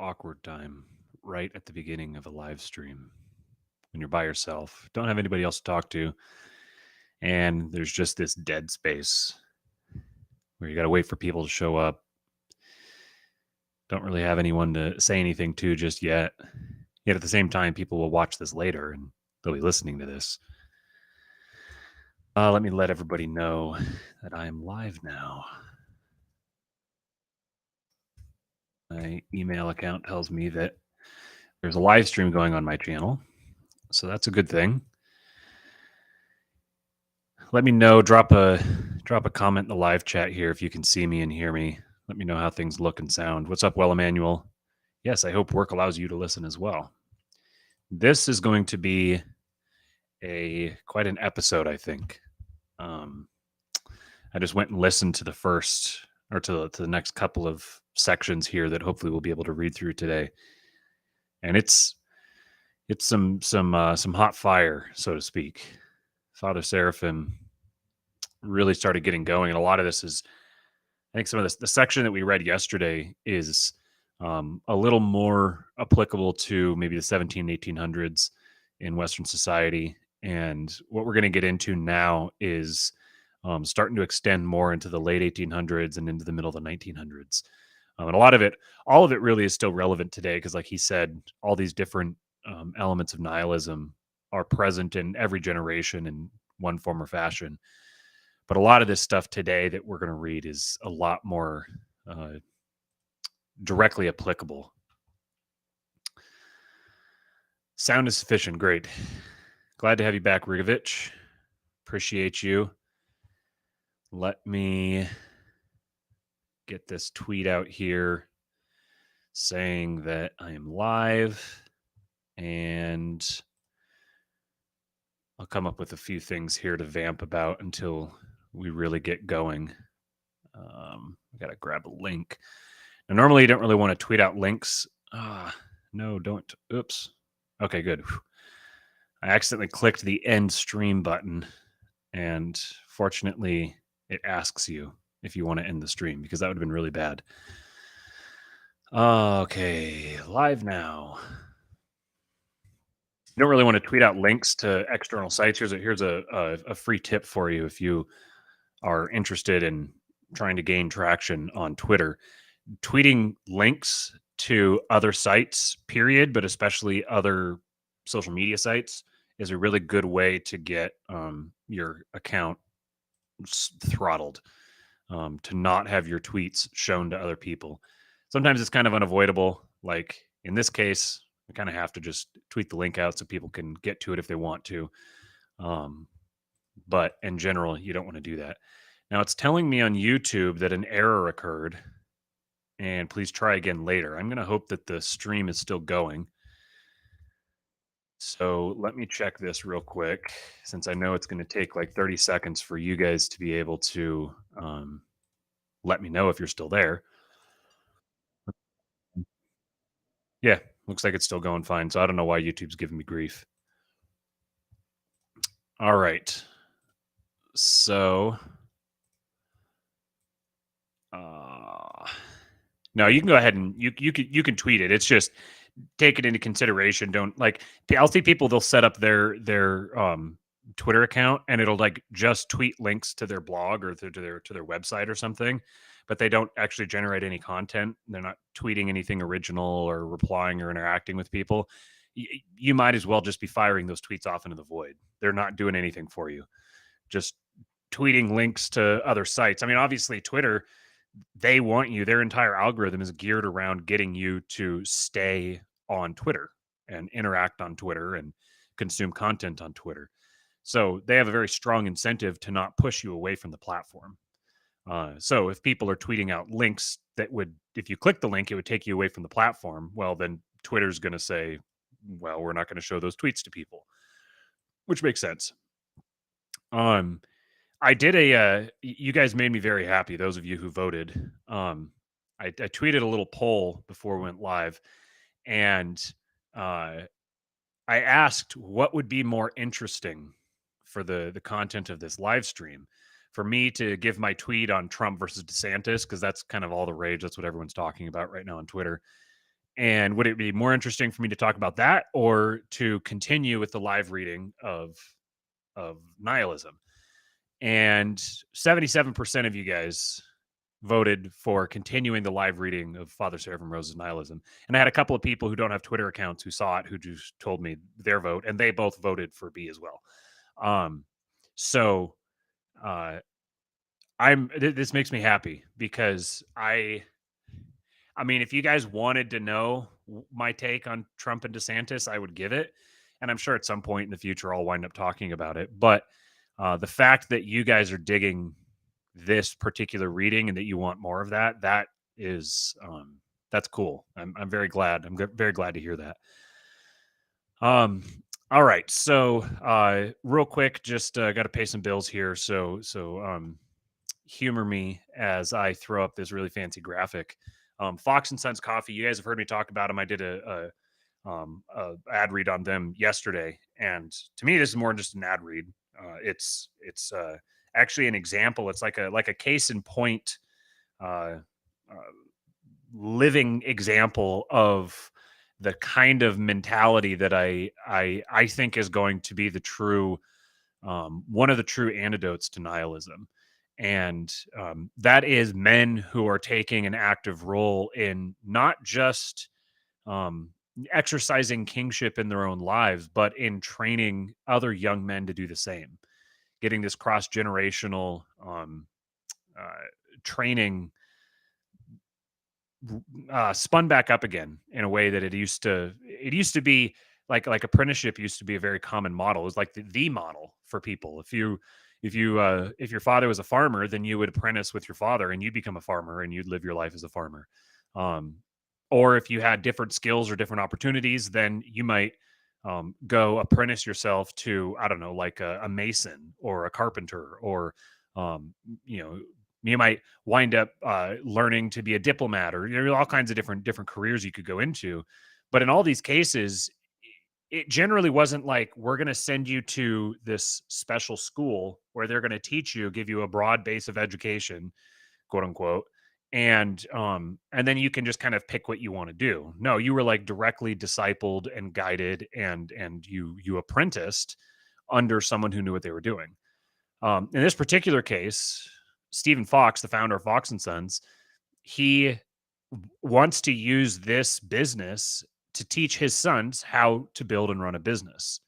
awkward time right at the beginning of a live stream when you're by yourself, don't have anybody else to talk to, and there's just this dead space where you got to wait for people to show up. Don't really have anyone to say anything to just yet. Yet at the same time, people will watch this later and they'll be listening to this. Let me let everybody know that I am live now. My email account tells me that there's a live stream going on my channel, so that's a good thing. Let me know. Drop a comment in the live chat here if you can see me and hear me. Let me know how things look and sound. What's up, Well Emmanuel? Yes, I hope work allows you to listen as well. This is going to be quite an episode, I think. I just went and listened to the first or to the next couple of sections here that hopefully we'll be able to read through today, and it's some hot fire, so to speak. Father Seraphim really started getting going, and a lot of this is, I think, some of this. The section that we read yesterday is a little more applicable to maybe the 1800s in Western society, and what we're going to get into now is starting to extend more into the late 1800s and into the middle of the 1900s. And all of it really is still relevant today because, like he said, all these different elements of nihilism are present in every generation in one form or fashion. But a lot of this stuff today that we're going to read is a lot more directly applicable. Sound is sufficient. Great. Glad to have you back, Rigovich. Appreciate you. Let me get this tweet out here saying that I am live, and I'll come up with a few things here to vamp about until we really get going. I got to grab a link. Now, normally you don't really want to tweet out links. No, don't. Oops. Okay, good. I accidentally clicked the end stream button, and fortunately it asks you if you want to end the stream, because that would have been really bad. Okay, live now. You don't really want to tweet out links to external sites. Here's a free tip for you if you are interested in trying to gain traction on Twitter. Tweeting links to other sites, period, but especially other social media sites, is a really good way to get your account throttled, to not have your tweets shown to other people. Sometimes it's kind of unavoidable. Like in this case, we kind of have to just tweet the link out so people can get to it if they want to. But in general, you don't want to do that. Now, it's telling me on YouTube that an error occurred, and please try again later. I'm going to hope that the stream is still going. So let me check this real quick, since I know it's going to take like 30 seconds for you guys to be able to let me know if you're still there. Yeah, looks like it's still going fine. So I don't know why YouTube's giving me grief. All right. So no, you can go ahead and you can tweet it. It's just take it into consideration. Don't, like, I'll see people, they'll set up their Twitter account and it'll like just tweet links to their blog or to their website or something, but they don't actually generate any content. They're not tweeting anything original or replying or interacting with people. You might as well just be firing those tweets off into the void. They're not doing anything for you. Just tweeting links to other sites. I mean, obviously Twitter, they want you, their entire algorithm is geared around getting you to stay on Twitter and interact on Twitter and consume content on Twitter. So they have a very strong incentive to not push you away from the platform. So if people are tweeting out links that would, if you click the link, it would take you away from the platform, well, then Twitter's going to say, well, we're not going to show those tweets to people, which makes sense. I did you guys made me very happy, those of you who voted. I tweeted a little poll before we went live, and I asked what would be more interesting for the content of this live stream, for me to give my tweet on Trump versus DeSantis, because that's kind of all the rage. That's what everyone's talking about right now on Twitter. And would it be more interesting for me to talk about that or to continue with the live reading of Nihilism? And 77% of you guys voted for continuing the live reading of Father Seraphim Rose's Nihilism. And I had a couple of people who don't have Twitter accounts who saw it, who just told me their vote, and they both voted for B as well. Um, so uh, this makes me happy because I mean, if you guys wanted to know my take on Trump and DeSantis, I would give it. And I'm sure at some point in the future I'll wind up talking about it. But the fact that you guys are digging this particular reading and that you want more of that, that is that's cool. I'm very glad. Very glad to hear that. Um, all right. So real quick, just got to pay some bills here. So humor me as I throw up this really fancy graphic. Fox and Sons Coffee. You guys have heard me talk about them. I did a ad read on them yesterday, and to me, this is more than just an ad read. It's actually an example. It's like a case in point, uh, uh, living example of the kind of mentality that I think is going to be the true one of the true antidotes to nihilism. And that is men who are taking an active role in not just um, exercising kingship in their own lives, but in training other young men to do the same, getting this cross generational training spun back up again in a way that it used to be like apprenticeship used to be a very common model. It was like the model for people. If your father was a farmer, then you would apprentice with your father and you'd become a farmer and you'd live your life as a farmer. Um, or if you had different skills or different opportunities, then you might go apprentice yourself to, I don't know, like a mason or a carpenter, or you know, you might wind up learning to be a diplomat, or all kinds of different careers you could go into. But in all these cases, it generally wasn't like, we're going to send you to this special school where they're going to teach you, give you a broad base of education, quote unquote, and then you can just kind of pick what you want to do. No, you were like directly discipled and guided, and you apprenticed under someone who knew what they were doing. In this particular case, Stephen Fox, the founder of Fox and Sons, he wants to use this business to teach his sons how to build and run a business.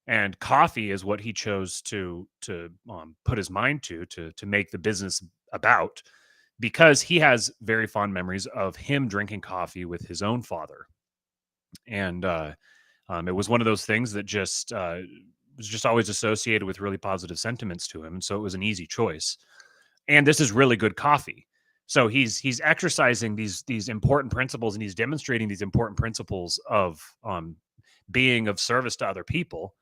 And coffee is what he chose to put his mind to make the business about, because he has very fond memories of him drinking coffee with his own father. And it was one of those things that just was just always associated with really positive sentiments to him. And so it was an easy choice. And this is really good coffee. So he's exercising these important principles, and he's demonstrating these important principles of being of service to other people,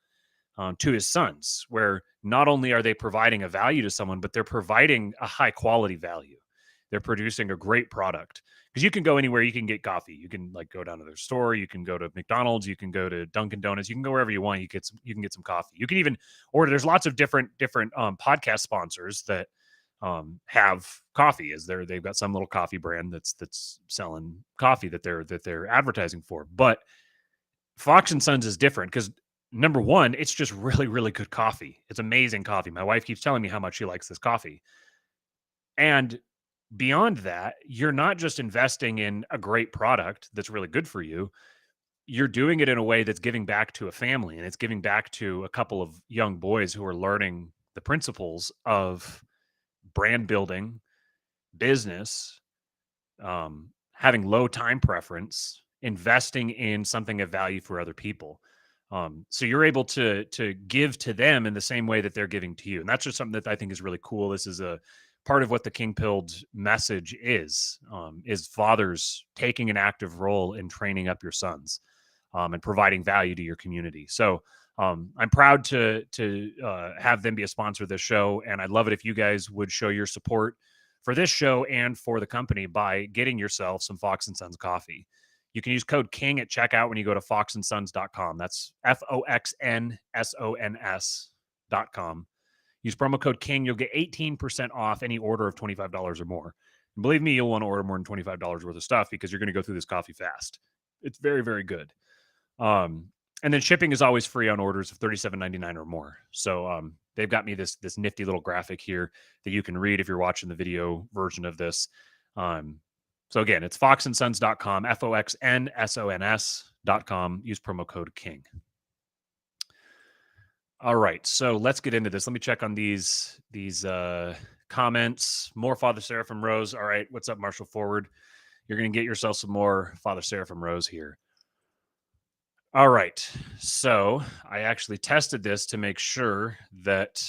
to his sons, where not only are they providing a value to someone, but they're providing a high quality value. They're producing a great product, because you can go anywhere, you can get coffee. You can like go down to their store, you can go to McDonald's, you can go to Dunkin' Donuts, you can go wherever you want. You can get some coffee. You can even order. There's lots of different podcast sponsors that have coffee. They've got some little coffee brand that's selling coffee that they're advertising for. But Fox and Sons is different because, number one, it's just really, really good coffee. It's amazing coffee. My wife keeps telling me how much she likes this coffee. And beyond that, you're not just investing in a great product that's really good for you. You're doing it in a way that's giving back to a family, and it's giving back to a couple of young boys who are learning the principles of brand building, business, having low time preference, investing in something of value for other people. So you're able to give to them in the same way that they're giving to you, and that's just something that I think is really cool. This is a part of what the King Pilled message is fathers taking an active role in training up your sons, and providing value to your community. So I'm proud to have them be a sponsor of this show, and I'd love it if you guys would show your support for this show and for the company by getting yourself some Fox and Sons coffee. You can use code KING at checkout when you go to foxandsons.com. That's FOXNSONS.com. Use promo code KING. You'll get 18% off any order of $25 or more. And believe me, you'll want to order more than $25 worth of stuff, because you're going to go through this coffee fast. It's very, very good. And then shipping is always free on orders of $37.99 or more. So they've got me this nifty little graphic here that you can read if you're watching the video version of this. So again, it's foxandsons.com, foxnsons.com. Use promo code KING. All right, so let's get into this. Let me check on these comments. More Father Seraphim Rose. All right, what's up, Marshall Forward? You're going to get yourself some more Father Seraphim Rose here. All right, so I actually tested this to make sure that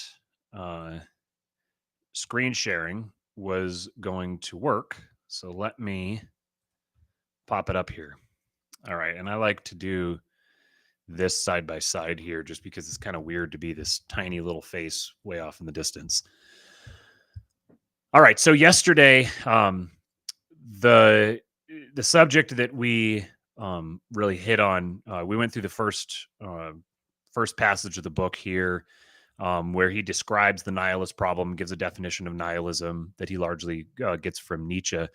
screen sharing was going to work. So let me pop it up here. All right, and I like to do this side by side here just because it's kind of weird to be this tiny little face way off in the distance. All right, so yesterday, the subject that we really hit on, we went through the first passage of the book here, where he describes the nihilist problem, gives a definition of nihilism that he largely gets from Nietzsche,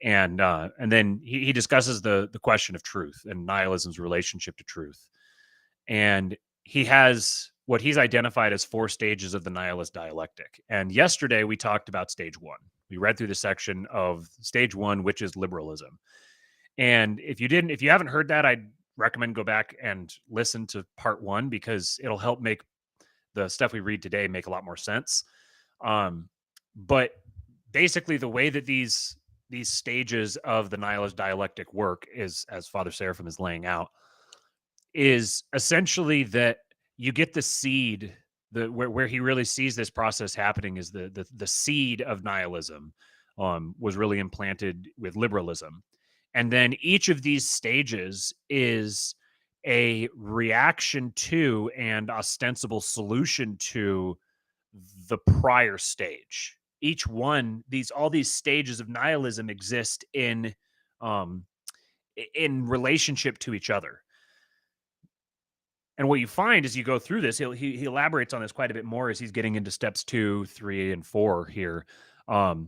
and then he discusses the question of truth and nihilism's relationship to truth. And he has what he's identified as 4 stages of the nihilist dialectic. And yesterday we talked about stage 1. We read through the section of stage 1, which is liberalism. And if you haven't heard that, I'd recommend go back and listen to part 1 because it'll help make the stuff we read today make a lot more sense. But basically the way that these stages of the nihilist dialectic work is, as Father Seraphim is laying out, is essentially that you get the seed, where he really sees this process happening is the seed of nihilism was really implanted with liberalism. And then each of these stages is a reaction to and ostensible solution to the prior stage. Each one, all these stages of nihilism exist in relationship to each other. And what you find as you go through this, he elaborates on this quite a bit more as he's getting into steps 2, 3, and 4 here. It's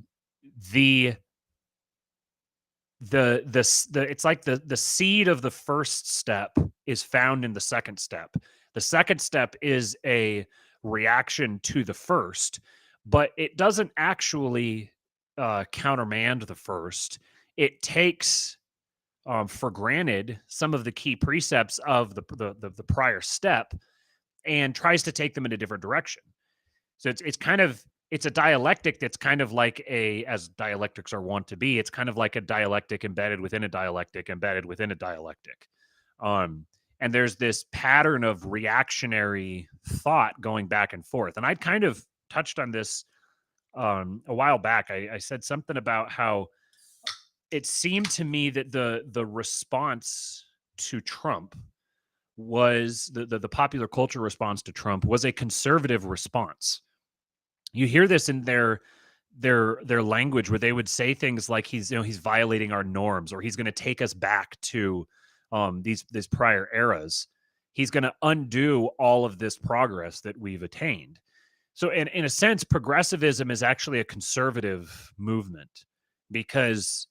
like the seed of the first step is found in the second step. The second step is a reaction to the first, but it doesn't actually countermand the first. It takes for granted some of the key precepts of the prior step and tries to take them in a different direction. So it's a dialectic that's kind of like as dialectics are wont to be, it's kind of like a dialectic embedded within a dialectic embedded within a dialectic. And there's this pattern of reactionary thought going back and forth. And I'd kind of touched on this a while back. I said something about how it seemed to me that the response to Trump was the popular culture response to Trump was a conservative response. You hear this in their language where they would say things like he's violating our norms, or he's going to take us back to these prior eras. He's going to undo all of this progress that we've attained. So in a sense, progressivism is actually a conservative movement, because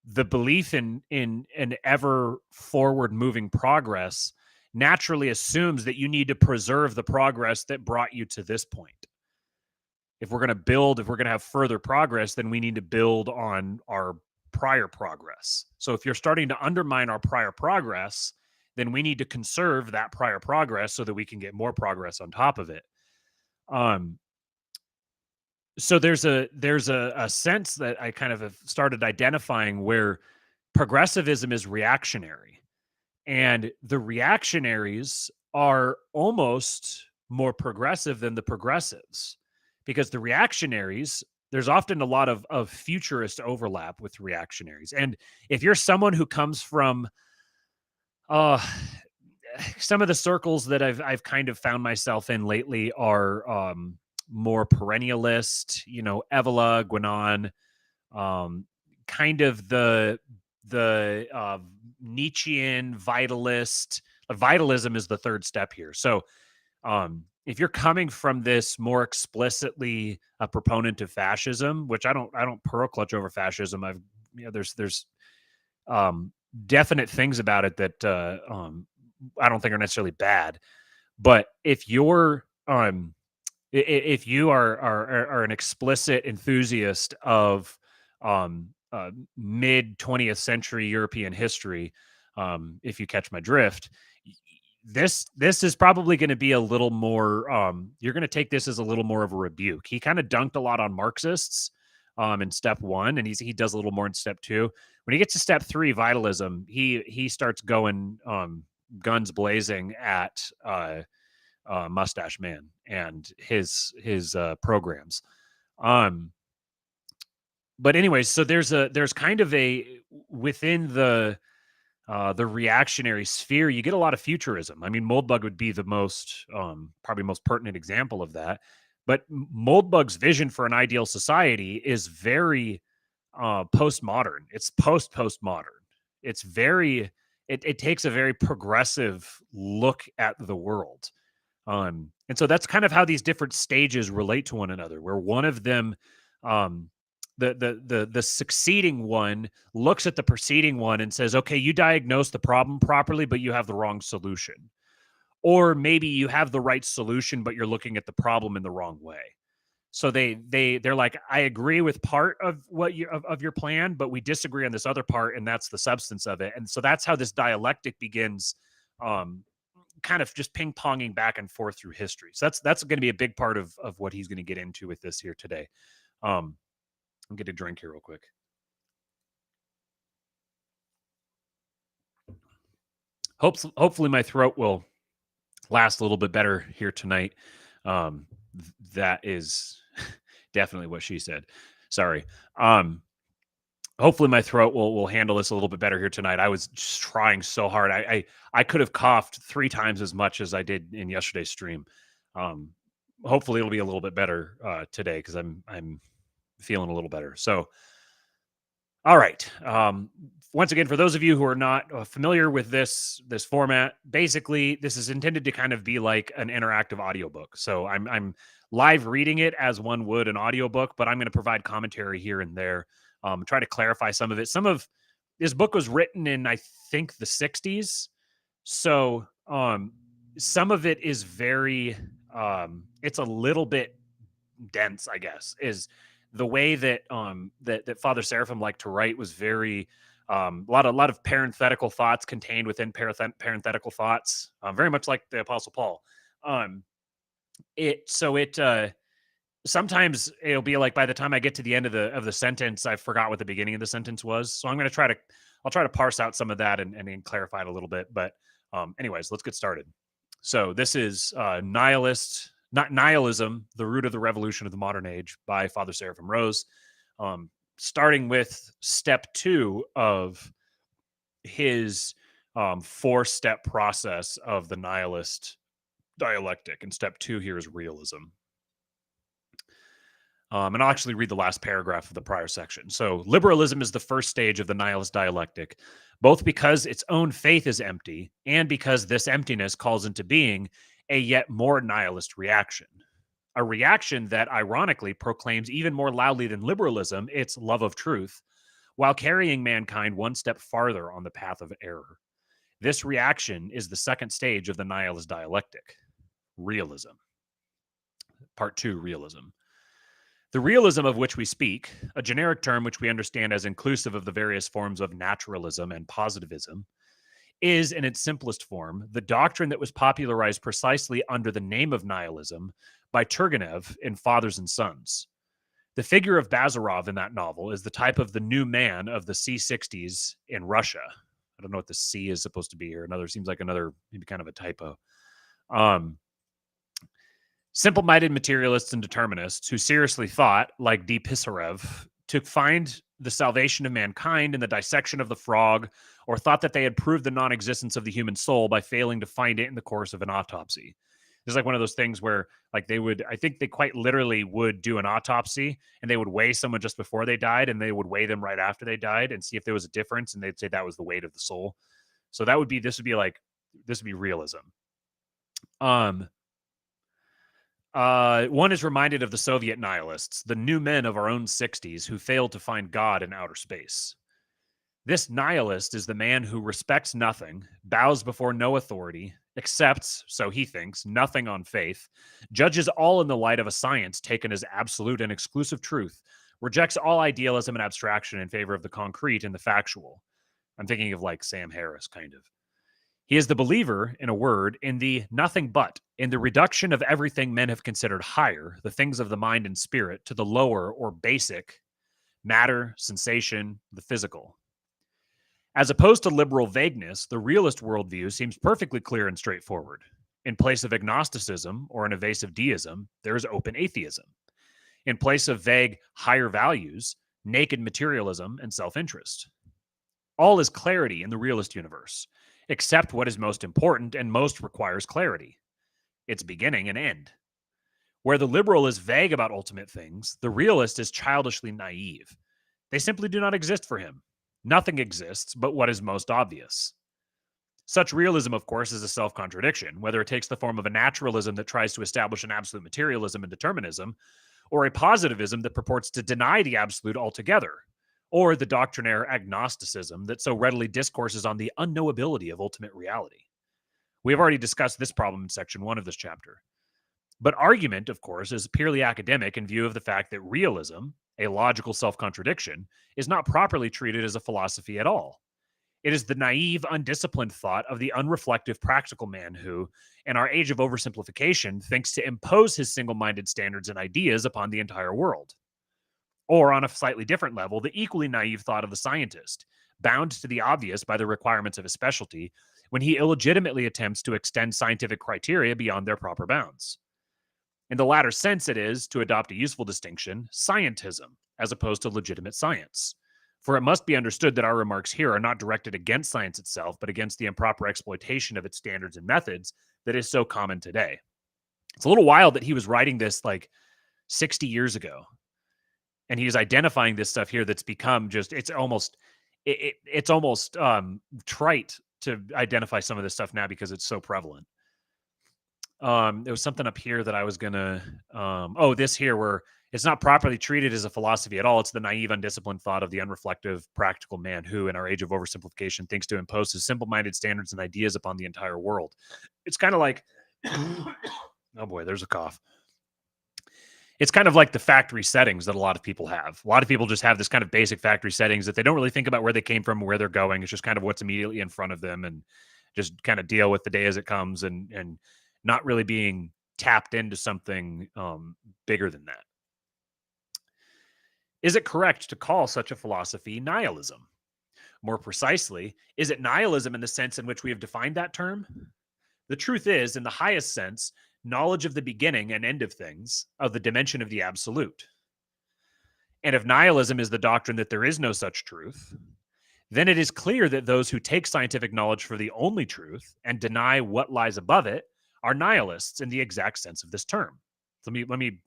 the belief in an ever forward moving progress naturally assumes that you need to preserve the progress that brought you to this point. If we're going to have further progress, then we need to build on our prior progress. So if you're starting to undermine our prior progress, then we need to conserve that prior progress so that we can get more progress on top of it. So there's a sense that I kind of have started identifying where progressivism is reactionary, and the reactionaries are almost more progressive than the progressives, because the reactionaries, there's often a lot of futurist overlap with reactionaries. And if you're someone who comes from some of the circles that I've kind of found myself in lately are more perennialist, Evola, Guénon, kind of the Nietzschean vitalist. Vitalism is the third step here. So if you're coming from this more explicitly a proponent of fascism, which I don't pearl clutch over fascism. There's definite things about it that I don't think are necessarily bad. But if you're if you are an explicit enthusiast of mid 20th century European history, if you catch my drift, this is probably going to be a little more. You're going to take this as a little more of a rebuke. He kind of dunked a lot on Marxists in step one, and he does a little more in step two. When he gets to step three, vitalism, he starts going guns blazing at Mustache Man and his programs. Um, but anyways, so there's kind of a within the reactionary sphere, you get a lot of futurism. I mean, Moldbug would be the most probably most pertinent example of that. But Moldbug's vision for an ideal society is very postmodern. It's postmodern. It's very it takes a very progressive look at the world. And so that's kind of how these different stages relate to one another, where one of them, um, the succeeding one looks at the preceding one and says, okay, you diagnose the problem properly, but you have the wrong solution. Or maybe you have the right solution, but you're looking at the problem in the wrong way. So they're like, I agree with part of what you of your plan, but we disagree on this other part, and that's the substance of it. And so that's how this dialectic begins, um, kind of just ping ponging back and forth through history. So that's going to be a big part of what he's going to get into with this here today. I'll get a drink here real quick. Hopefully my throat will last a little bit better here tonight. That is definitely what she said. Sorry. Hopefully my throat will handle this a little bit better here tonight. I was just trying so hard. I could have coughed 3 times as much as I did in yesterday's stream. Um, Hopefully it'll be a little bit better today because I'm feeling a little better. So, all right. Once again, for those of you who are not familiar with this format, basically this is intended to kind of be like an interactive audiobook. So I'm live reading it as one would an audiobook, but I'm going to provide commentary here and there, try to clarify some of it. Some of this book was written in, I think, the 60s. So some of it is very it's a little bit dense, I guess, is the way that that Father Seraphim liked to write was very a lot of parenthetical thoughts contained within parenthetical thoughts, very much like the Apostle Paul. Um, it sometimes it'll be like by the time I get to the end of the sentence, I forgot what the beginning of the sentence was. So I'll try to parse out some of that and clarify it a little bit. But anyways, let's get started. So this is not Nihilism, the root of the revolution of the modern age by Father Seraphim Rose. Starting with step 2 of his 4-step process of the nihilist dialectic. And step 2 here is realism. And I'll actually read the last paragraph of the prior section. So, liberalism is the first stage of the nihilist dialectic, both because its own faith is empty and because this emptiness calls into being a yet more nihilist reaction. A reaction that ironically proclaims even more loudly than liberalism its love of truth, while carrying mankind one step farther on the path of error. This reaction is the second stage of the nihilist dialectic, realism. Part 2, realism. The realism of which we speak, a generic term which we understand as inclusive of the various forms of naturalism and positivism, is, in its simplest form, the doctrine that was popularized precisely under the name of nihilism by Turgenev in Fathers and Sons. The figure of Bazarov in that novel is the type of the new man of the C60s in Russia. I don't know what the C is supposed to be here. Seems like another, maybe kind of a typo. Simple-minded materialists and determinists who seriously thought, like D. Pisarev, to find the salvation of mankind in the dissection of the frog, or thought that they had proved the non-existence of the human soul by failing to find it in the course of an autopsy. It's like one of those things where, like, I think they quite literally would do an autopsy and they would weigh someone just before they died and they would weigh them right after they died and see if there was a difference, and they'd say that was the weight of the soul. So this would be realism. One is reminded of the Soviet nihilists, the new men of our own 60s who failed to find God in outer space. This nihilist is the man who respects nothing, bows before no authority, accepts, so he thinks, nothing on faith, judges all in the light of a science taken as absolute and exclusive truth, rejects all idealism and abstraction in favor of the concrete and the factual. I'm thinking of like Sam Harris, kind of. He is the believer, in a word, in the nothing but, in the reduction of everything men have considered higher, the things of the mind and spirit, to the lower or basic matter, sensation, the physical. As opposed to liberal vagueness, the realist worldview seems perfectly clear and straightforward. In place of agnosticism or an evasive deism, there is open atheism. In place of vague higher values, naked materialism and self-interest. All is clarity in the realist universe, except what is most important and most requires clarity, its beginning and end. Where the liberal is vague about ultimate things, the realist is childishly naive. They simply do not exist for him. Nothing exists but what is most obvious. Such realism, of course, is a self-contradiction, whether it takes the form of a naturalism that tries to establish an absolute materialism and determinism, or a positivism that purports to deny the absolute altogether, or the doctrinaire agnosticism that so readily discourses on the unknowability of ultimate reality. We have already discussed this problem in section 1 of this chapter. But argument, of course, is purely academic in view of the fact that realism, a logical self-contradiction, is not properly treated as a philosophy at all. It is the naive, undisciplined thought of the unreflective practical man who, in our age of oversimplification, thinks to impose his single-minded standards and ideas upon the entire world. Or, on a slightly different level, the equally naive thought of the scientist, bound to the obvious by the requirements of his specialty, when he illegitimately attempts to extend scientific criteria beyond their proper bounds. In the latter sense, it is, to adopt a useful distinction, scientism, as opposed to legitimate science. For it must be understood that our remarks here are not directed against science itself, but against the improper exploitation of its standards and methods that is so common today. It's a little wild that he was writing this like 60 years ago. And he is identifying this stuff here that's become just, it's almost trite to identify some of this stuff now because it's so prevalent. There was something up here that I was gonna. This here where it's not properly treated as a philosophy at all. It's the naive, undisciplined thought of the unreflective, practical man who, in our age of oversimplification, thinks to impose his simple-minded standards and ideas upon the entire world. It's kind of like, oh boy, there's a cough. It's kind of like the factory settings that a lot of people have. A lot of people just have this kind of basic factory settings that they don't really think about where they came from, where they're going. It's just kind of what's immediately in front of them, and just kind of deal with the day as it comes, and not really being tapped into something bigger than that. Is it correct to call such a philosophy nihilism? More precisely, is it nihilism in the sense in which we have defined that term? The truth is, in the highest sense, knowledge of the beginning and end of things, of the dimension of the absolute. And if nihilism is the doctrine that there is no such truth, then it is clear that those who take scientific knowledge for the only truth and deny what lies above it are nihilists in the exact sense of this term. So let me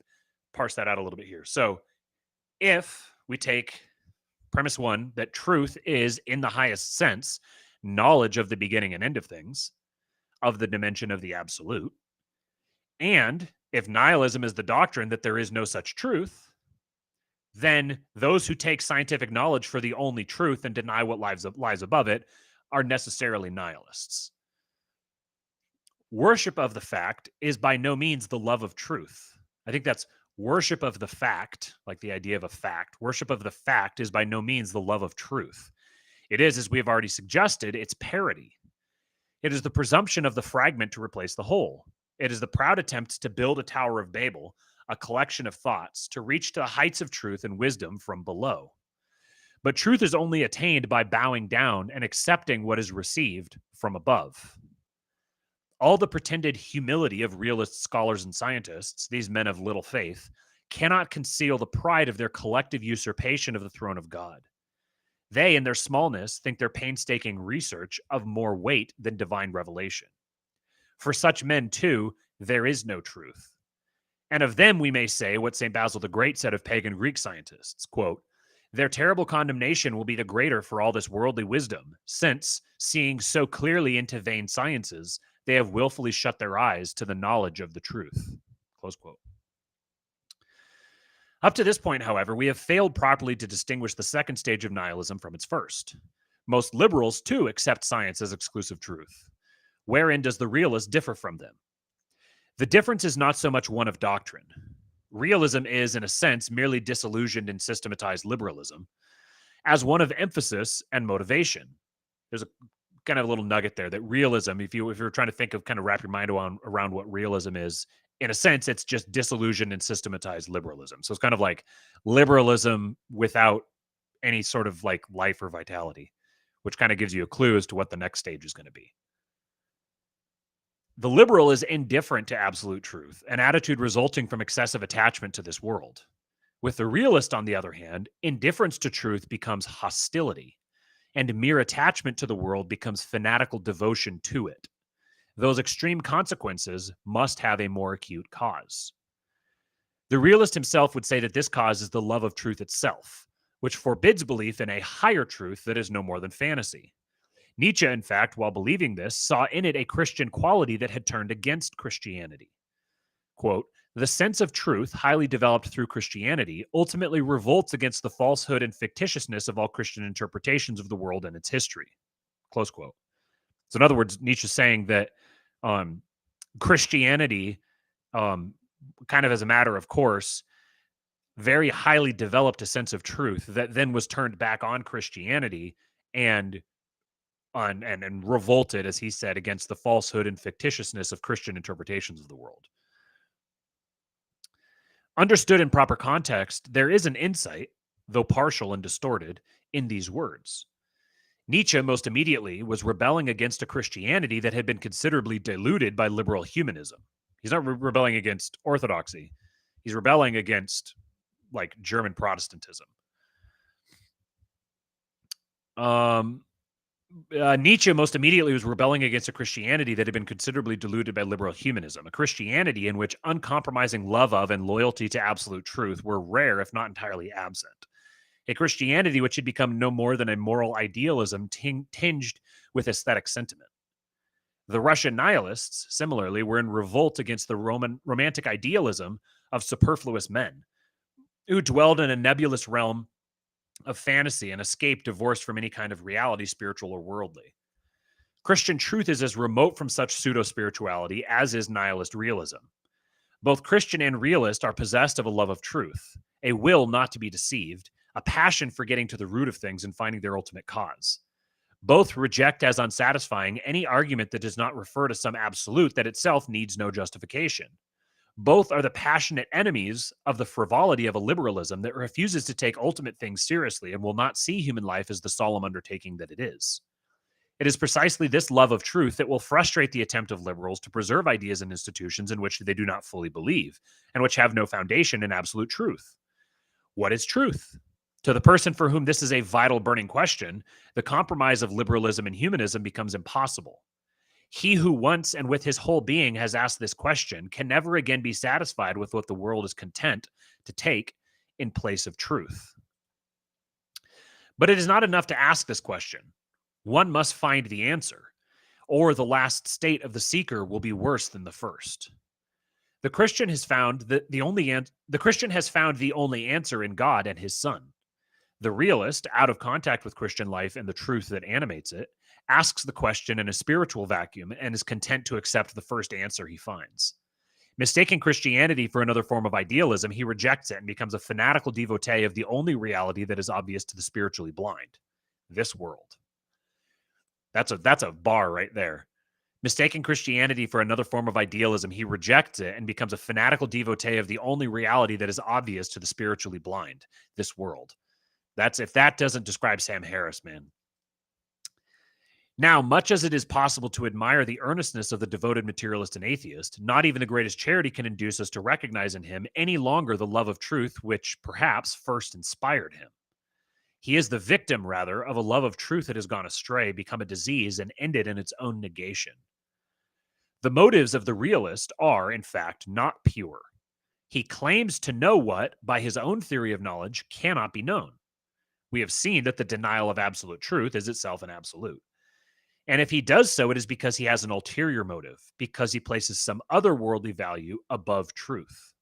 parse that out a little bit here. So if we take premise 1 that truth is, in the highest sense, knowledge of the beginning and end of things, of the dimension of the absolute, and if nihilism is the doctrine that there is no such truth, then those who take scientific knowledge for the only truth and deny what lies above it are necessarily nihilists. Worship of the fact is by no means the love of truth. I think that's worship of the fact, like the idea of a fact. Worship of the fact is by no means the love of truth. It is, as we have already suggested, it's parody. It is the presumption of the fragment to replace the whole. It is the proud attempt to build a Tower of Babel, a collection of thoughts, to reach to the heights of truth and wisdom from below. But truth is only attained by bowing down and accepting what is received from above. All the pretended humility of realist scholars and scientists, these men of little faith, cannot conceal the pride of their collective usurpation of the throne of God. They, in their smallness, think their painstaking research of more weight than divine revelation. For such men, too, there is no truth. And of them we may say what St. Basil the Great said of pagan Greek scientists, quote, "Their terrible condemnation will be the greater for all this worldly wisdom, since, seeing so clearly into vain sciences, they have willfully shut their eyes to the knowledge of the truth." Close quote. Up to this point, however, we have failed properly to distinguish the second stage of nihilism from its first. Most liberals, too, accept science as exclusive truth. Wherein does the realist differ from them? The difference is not so much one of doctrine. Realism is, in a sense, merely disillusioned and systematized liberalism, as one of emphasis and motivation. There's a kind of a little nugget there that realism, if you're trying to think of kind of wrap your mind around what realism is, in a sense, it's just disillusioned and systematized liberalism. So it's kind of like liberalism without any sort of like life or vitality, which kind of gives you a clue as to what the next stage is going to be. The liberal is indifferent to absolute truth, an attitude resulting from excessive attachment to this world. With the realist, on the other hand, indifference to truth becomes hostility, and mere attachment to the world becomes fanatical devotion to it. Those extreme consequences must have a more acute cause. The realist himself would say that this cause is the love of truth itself, which forbids belief in a higher truth that is no more than fantasy. Nietzsche, in fact, while believing this, saw in it a Christian quality that had turned against Christianity. Quote, the sense of truth, highly developed through Christianity, ultimately revolts against the falsehood and fictitiousness of all Christian interpretations of the world and its history. Close quote. So in other words, Nietzsche's saying that Christianity, kind of as a matter of course, very highly developed a sense of truth that then was turned back on Christianity and revolted, as he said, against the falsehood and fictitiousness of Christian interpretations of the world. Understood in proper context, there is an insight, though partial and distorted, in these words. Nietzsche most immediately was rebelling against a Christianity that had been considerably diluted by liberal humanism. He's not rebelling against orthodoxy. He's rebelling against, like, German Protestantism. Nietzsche most immediately was rebelling against a Christianity that had been considerably diluted by liberal humanism, a Christianity in which uncompromising love of and loyalty to absolute truth were rare, if not entirely absent. A Christianity which had become no more than a moral idealism tinged with aesthetic sentiment. The Russian nihilists, similarly, were in revolt against the romantic idealism of superfluous men, who dwelled in a nebulous realm of fantasy and escape divorced from any kind of reality, spiritual or worldly. Christian truth is as remote from such pseudo-spirituality as is nihilist realism. Both Christian and realist are possessed of a love of truth, a will not to be deceived, a passion for getting to the root of things and finding their ultimate cause. Both reject as unsatisfying any argument that does not refer to some absolute that itself needs no justification. Both are the passionate enemies of the frivolity of a liberalism that refuses to take ultimate things seriously and will not see human life as the solemn undertaking that it is. It is precisely this love of truth that will frustrate the attempt of liberals to preserve ideas and institutions in which they do not fully believe and which have no foundation in absolute truth. What is truth? To the person for whom this is a vital burning question, the compromise of liberalism and humanism becomes impossible. He who once and with his whole being has asked this question can never again be satisfied with what the world is content to take in place of truth. But it is not enough to ask this question. One must find the answer, or the last state of the seeker will be worse than the first. The Christian has found the only answer in God and his Son. The realist, out of contact with Christian life and the truth that animates it, asks the question in a spiritual vacuum and is content to accept the first answer he finds. Mistaking Christianity for another form of idealism, he rejects it and becomes a fanatical devotee of the only reality that is obvious to the spiritually blind, this world. That's a bar right there. Mistaking Christianity for another form of idealism, he rejects it and becomes a fanatical devotee of the only reality that is obvious to the spiritually blind, this world. If that doesn't describe Sam Harris, man. Now, much as it is possible to admire the earnestness of the devoted materialist and atheist, not even the greatest charity can induce us to recognize in him any longer the love of truth which, perhaps, first inspired him. He is the victim, rather, of a love of truth that has gone astray, become a disease, and ended in its own negation. The motives of the realist are, in fact, not pure. He claims to know what, by his own theory of knowledge, cannot be known. We have seen that the denial of absolute truth is itself an absolute. And if he does so, it is because he has an ulterior motive, because he places some otherworldly value above truth.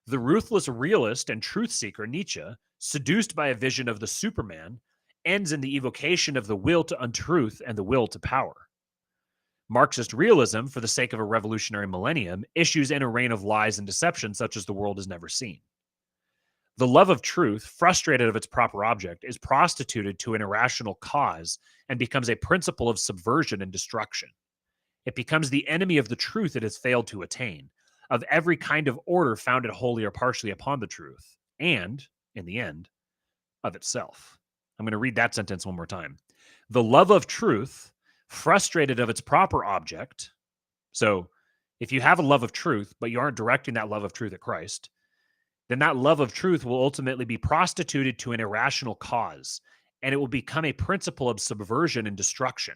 The ruthless realist and truth seeker Nietzsche, seduced by a vision of the Superman, ends in the evocation of the will to untruth and the will to power. Marxist realism, for the sake of a revolutionary millennium, issues in a reign of lies and deception such as the world has never seen. The love of truth, frustrated of its proper object, is prostituted to an irrational cause and becomes a principle of subversion and destruction. It becomes the enemy of the truth it has failed to attain, of every kind of order founded wholly or partially upon the truth, and, in the end, of itself. I'm going to read that sentence one more time. The love of truth, frustrated of its proper object. So, if you have a love of truth, but you aren't directing that love of truth at Christ, then that love of truth will ultimately be prostituted to an irrational cause, and it will become a principle of subversion and destruction.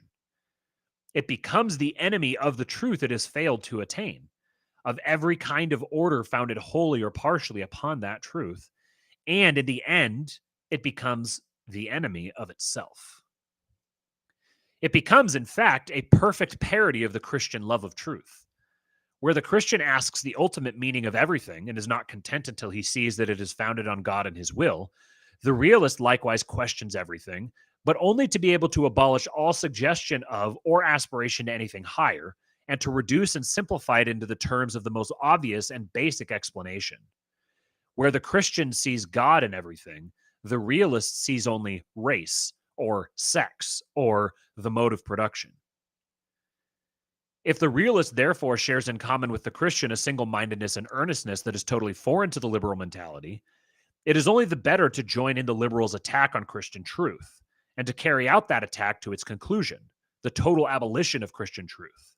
It becomes the enemy of the truth it has failed to attain, of every kind of order founded wholly or partially upon that truth, and in the end, it becomes the enemy of itself. It becomes, in fact, a perfect parody of the Christian love of truth, where the Christian asks the ultimate meaning of everything and is not content until he sees that it is founded on God and his will. The realist likewise questions everything, but only to be able to abolish all suggestion of or aspiration to anything higher, and to reduce and simplify it into the terms of the most obvious and basic explanation. Where the Christian sees God in everything, the realist sees only race, or sex, or the mode of production. If the realist therefore shares in common with the Christian a single-mindedness and earnestness that is totally foreign to the liberal mentality, it is only the better to join in the liberals' attack on Christian truth, and to carry out that attack to its conclusion, the total abolition of Christian truth.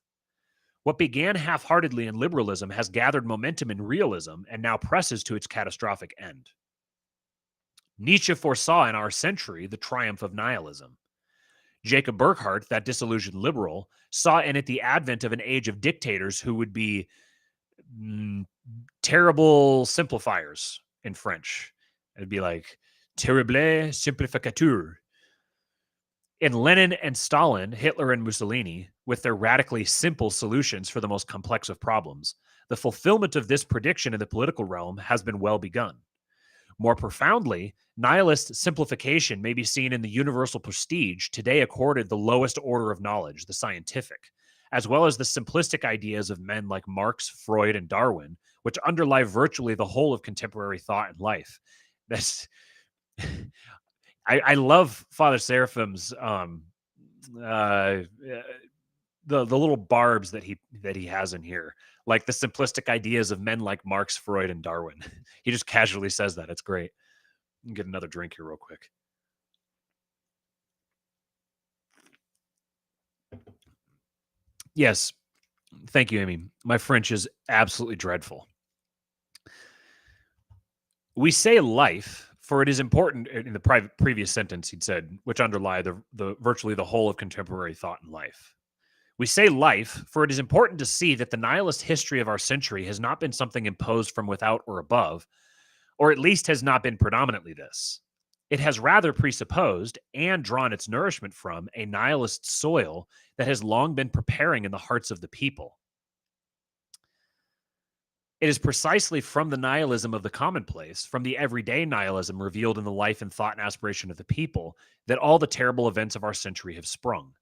What began half-heartedly in liberalism has gathered momentum in realism and now presses to its catastrophic end. Nietzsche foresaw in our century the triumph of nihilism. Jacob Burckhardt, that disillusioned liberal, saw in it the advent of an age of dictators who would be terrible simplifiers in French. It'd be like terrible simplificateur. In Lenin and Stalin, Hitler and Mussolini, with their radically simple solutions for the most complex of problems, the fulfillment of this prediction in the political realm has been well begun. More profoundly, nihilist simplification may be seen in the universal prestige today accorded the lowest order of knowledge, the scientific, as well as the simplistic ideas of men like Marx, Freud, and Darwin, which underlie virtually the whole of contemporary thought and life. That's I love Father Seraphim's the little barbs that he has in here, like the simplistic ideas of men like Marx, Freud, and Darwin. He just casually says that. It's great. Get another drink here real quick. Yes. Thank you, Amy. My French is absolutely dreadful. We say life, for it is important, in the previous sentence he'd said, which underlie the virtually the whole of contemporary thought and life. We say life, for it is important to see that the nihilist history of our century has not been something imposed from without or above, or at least has not been predominantly this. It has rather presupposed and drawn its nourishment from a nihilist soil that has long been preparing in the hearts of the people. It is precisely from the nihilism of the commonplace, from the everyday nihilism revealed in the life and thought and aspiration of the people, that all the terrible events of our century have sprung.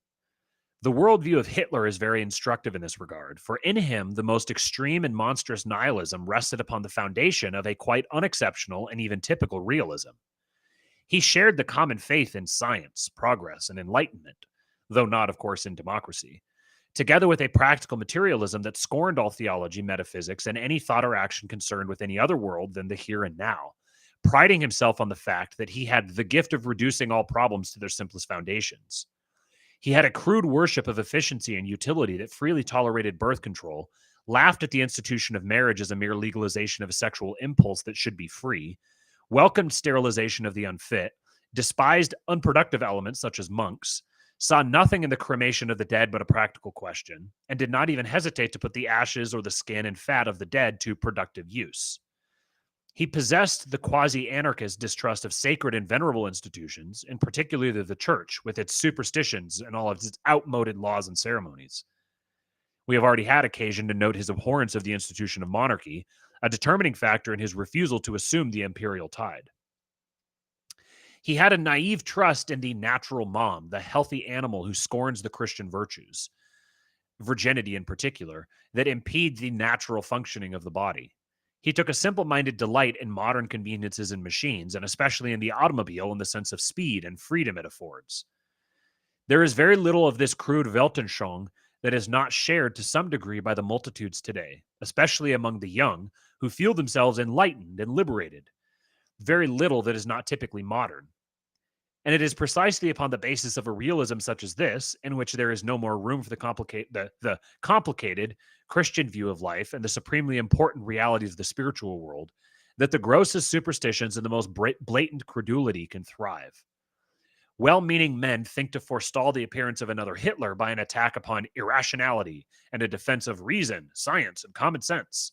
The worldview of Hitler is very instructive in this regard, for in him the most extreme and monstrous nihilism rested upon the foundation of a quite unexceptional and even typical realism. He shared the common faith in science, progress, and enlightenment, though not, of course, in democracy, together with a practical materialism that scorned all theology, metaphysics, and any thought or action concerned with any other world than the here and now, priding himself on the fact that he had the gift of reducing all problems to their simplest foundations. He had a crude worship of efficiency and utility that freely tolerated birth control, laughed at the institution of marriage as a mere legalization of a sexual impulse that should be free, welcomed sterilization of the unfit, despised unproductive elements such as monks, saw nothing in the cremation of the dead but a practical question, and did not even hesitate to put the ashes or the skin and fat of the dead to productive use. He possessed the quasi-anarchist distrust of sacred and venerable institutions, and particularly the church, with its superstitions and all of its outmoded laws and ceremonies. We have already had occasion to note his abhorrence of the institution of monarchy, a determining factor in his refusal to assume the imperial tide. He had a naive trust in the natural mom, the healthy animal who scorns the Christian virtues, virginity in particular, that impede the natural functioning of the body. He took a simple minded delight in modern conveniences and machines, and especially in the automobile in the sense of speed and freedom it affords. There is very little of this crude Weltanschauung that is not shared to some degree by the multitudes today, especially among the young, who feel themselves enlightened and liberated. Very little that is not typically modern. And it is precisely upon the basis of a realism such as this, in which there is no more room for the complicated Christian view of life and the supremely important realities of the spiritual world, that the grossest superstitions and the most blatant credulity can thrive. Well-meaning men think to forestall the appearance of another Hitler by an attack upon irrationality and a defense of reason, science, and common sense.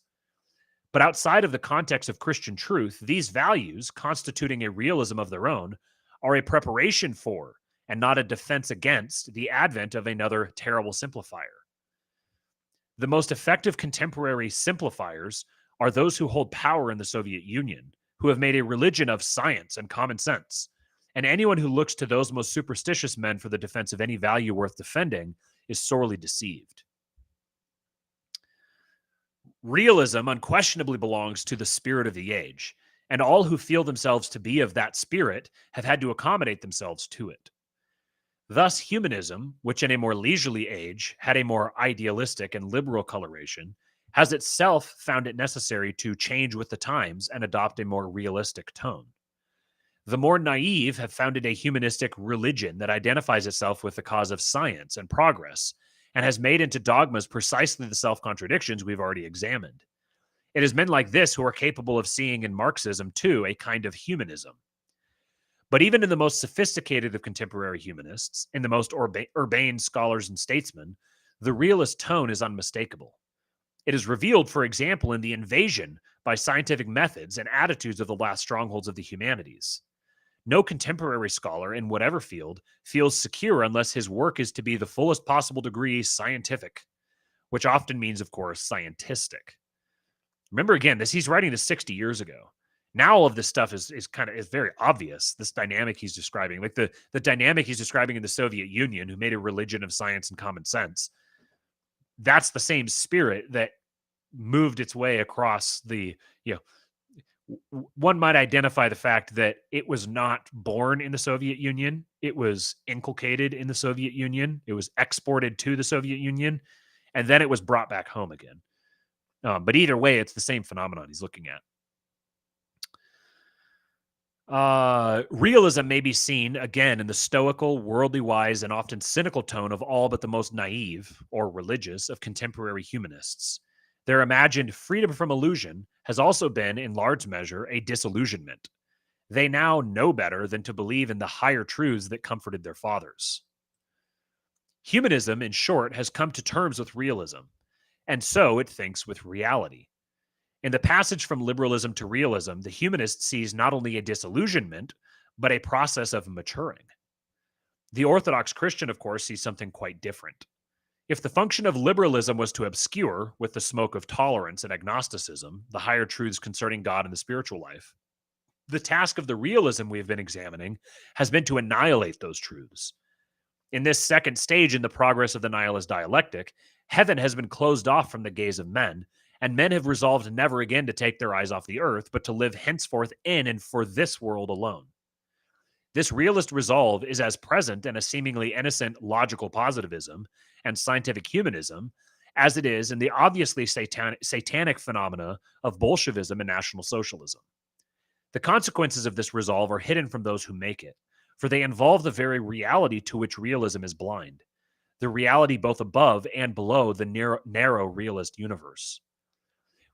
But outside of the context of Christian truth, these values, constituting a realism of their own, are a preparation for, and not a defense against, the advent of another terrible simplifier. The most effective contemporary simplifiers are those who hold power in the Soviet Union, who have made a religion of science and common sense. And anyone who looks to those most superstitious men for the defense of any value worth defending is sorely deceived. Realism unquestionably belongs to the spirit of the age, and all who feel themselves to be of that spirit have had to accommodate themselves to it. Thus, humanism, which in a more leisurely age had a more idealistic and liberal coloration, has itself found it necessary to change with the times and adopt a more realistic tone. The more naive have founded a humanistic religion that identifies itself with the cause of science and progress, and has made into dogmas precisely the self-contradictions we've already examined. It is men like this who are capable of seeing in Marxism, too, a kind of humanism. But even in the most sophisticated of contemporary humanists, in the most urbane scholars and statesmen, the realist tone is unmistakable. It is revealed, for example, in the invasion by scientific methods and attitudes of the last strongholds of the humanities. No contemporary scholar in whatever field feels secure unless his work is to be the fullest possible degree scientific, which often means, of course, scientistic. Remember again, he's writing this 60 years ago. Now all of this stuff is very obvious, this dynamic he's describing, like the dynamic he's describing in the Soviet Union, who made a religion of science and common sense. That's the same spirit that moved its way across the, one might identify the fact that it was not born in the Soviet Union. It was inculcated in the Soviet Union. It was exported to the Soviet Union, and then it was brought back home again. But either way, it's the same phenomenon he's looking at. Realism may be seen, again, in the stoical, worldly wise, and often cynical tone of all but the most naive, or religious, of contemporary humanists. Their imagined freedom from illusion has also been, in large measure, a disillusionment. They now know better than to believe in the higher truths that comforted their fathers. Humanism, in short, has come to terms with realism, and so it thinks with reality. In the passage from liberalism to realism, the humanist sees not only a disillusionment, but a process of maturing. The Orthodox Christian, of course, sees something quite different. If the function of liberalism was to obscure, with the smoke of tolerance and agnosticism, the higher truths concerning God and the spiritual life, the task of the realism we have been examining has been to annihilate those truths. In this second stage in the progress of the nihilist dialectic, heaven has been closed off from the gaze of men, and men have resolved never again to take their eyes off the earth, but to live henceforth in and for this world alone. This realist resolve is as present in a seemingly innocent logical positivism and scientific humanism as it is in the obviously satanic phenomena of Bolshevism and National Socialism. The consequences of this resolve are hidden from those who make it, for they involve the very reality to which realism is blind, the reality both above and below the narrow realist universe.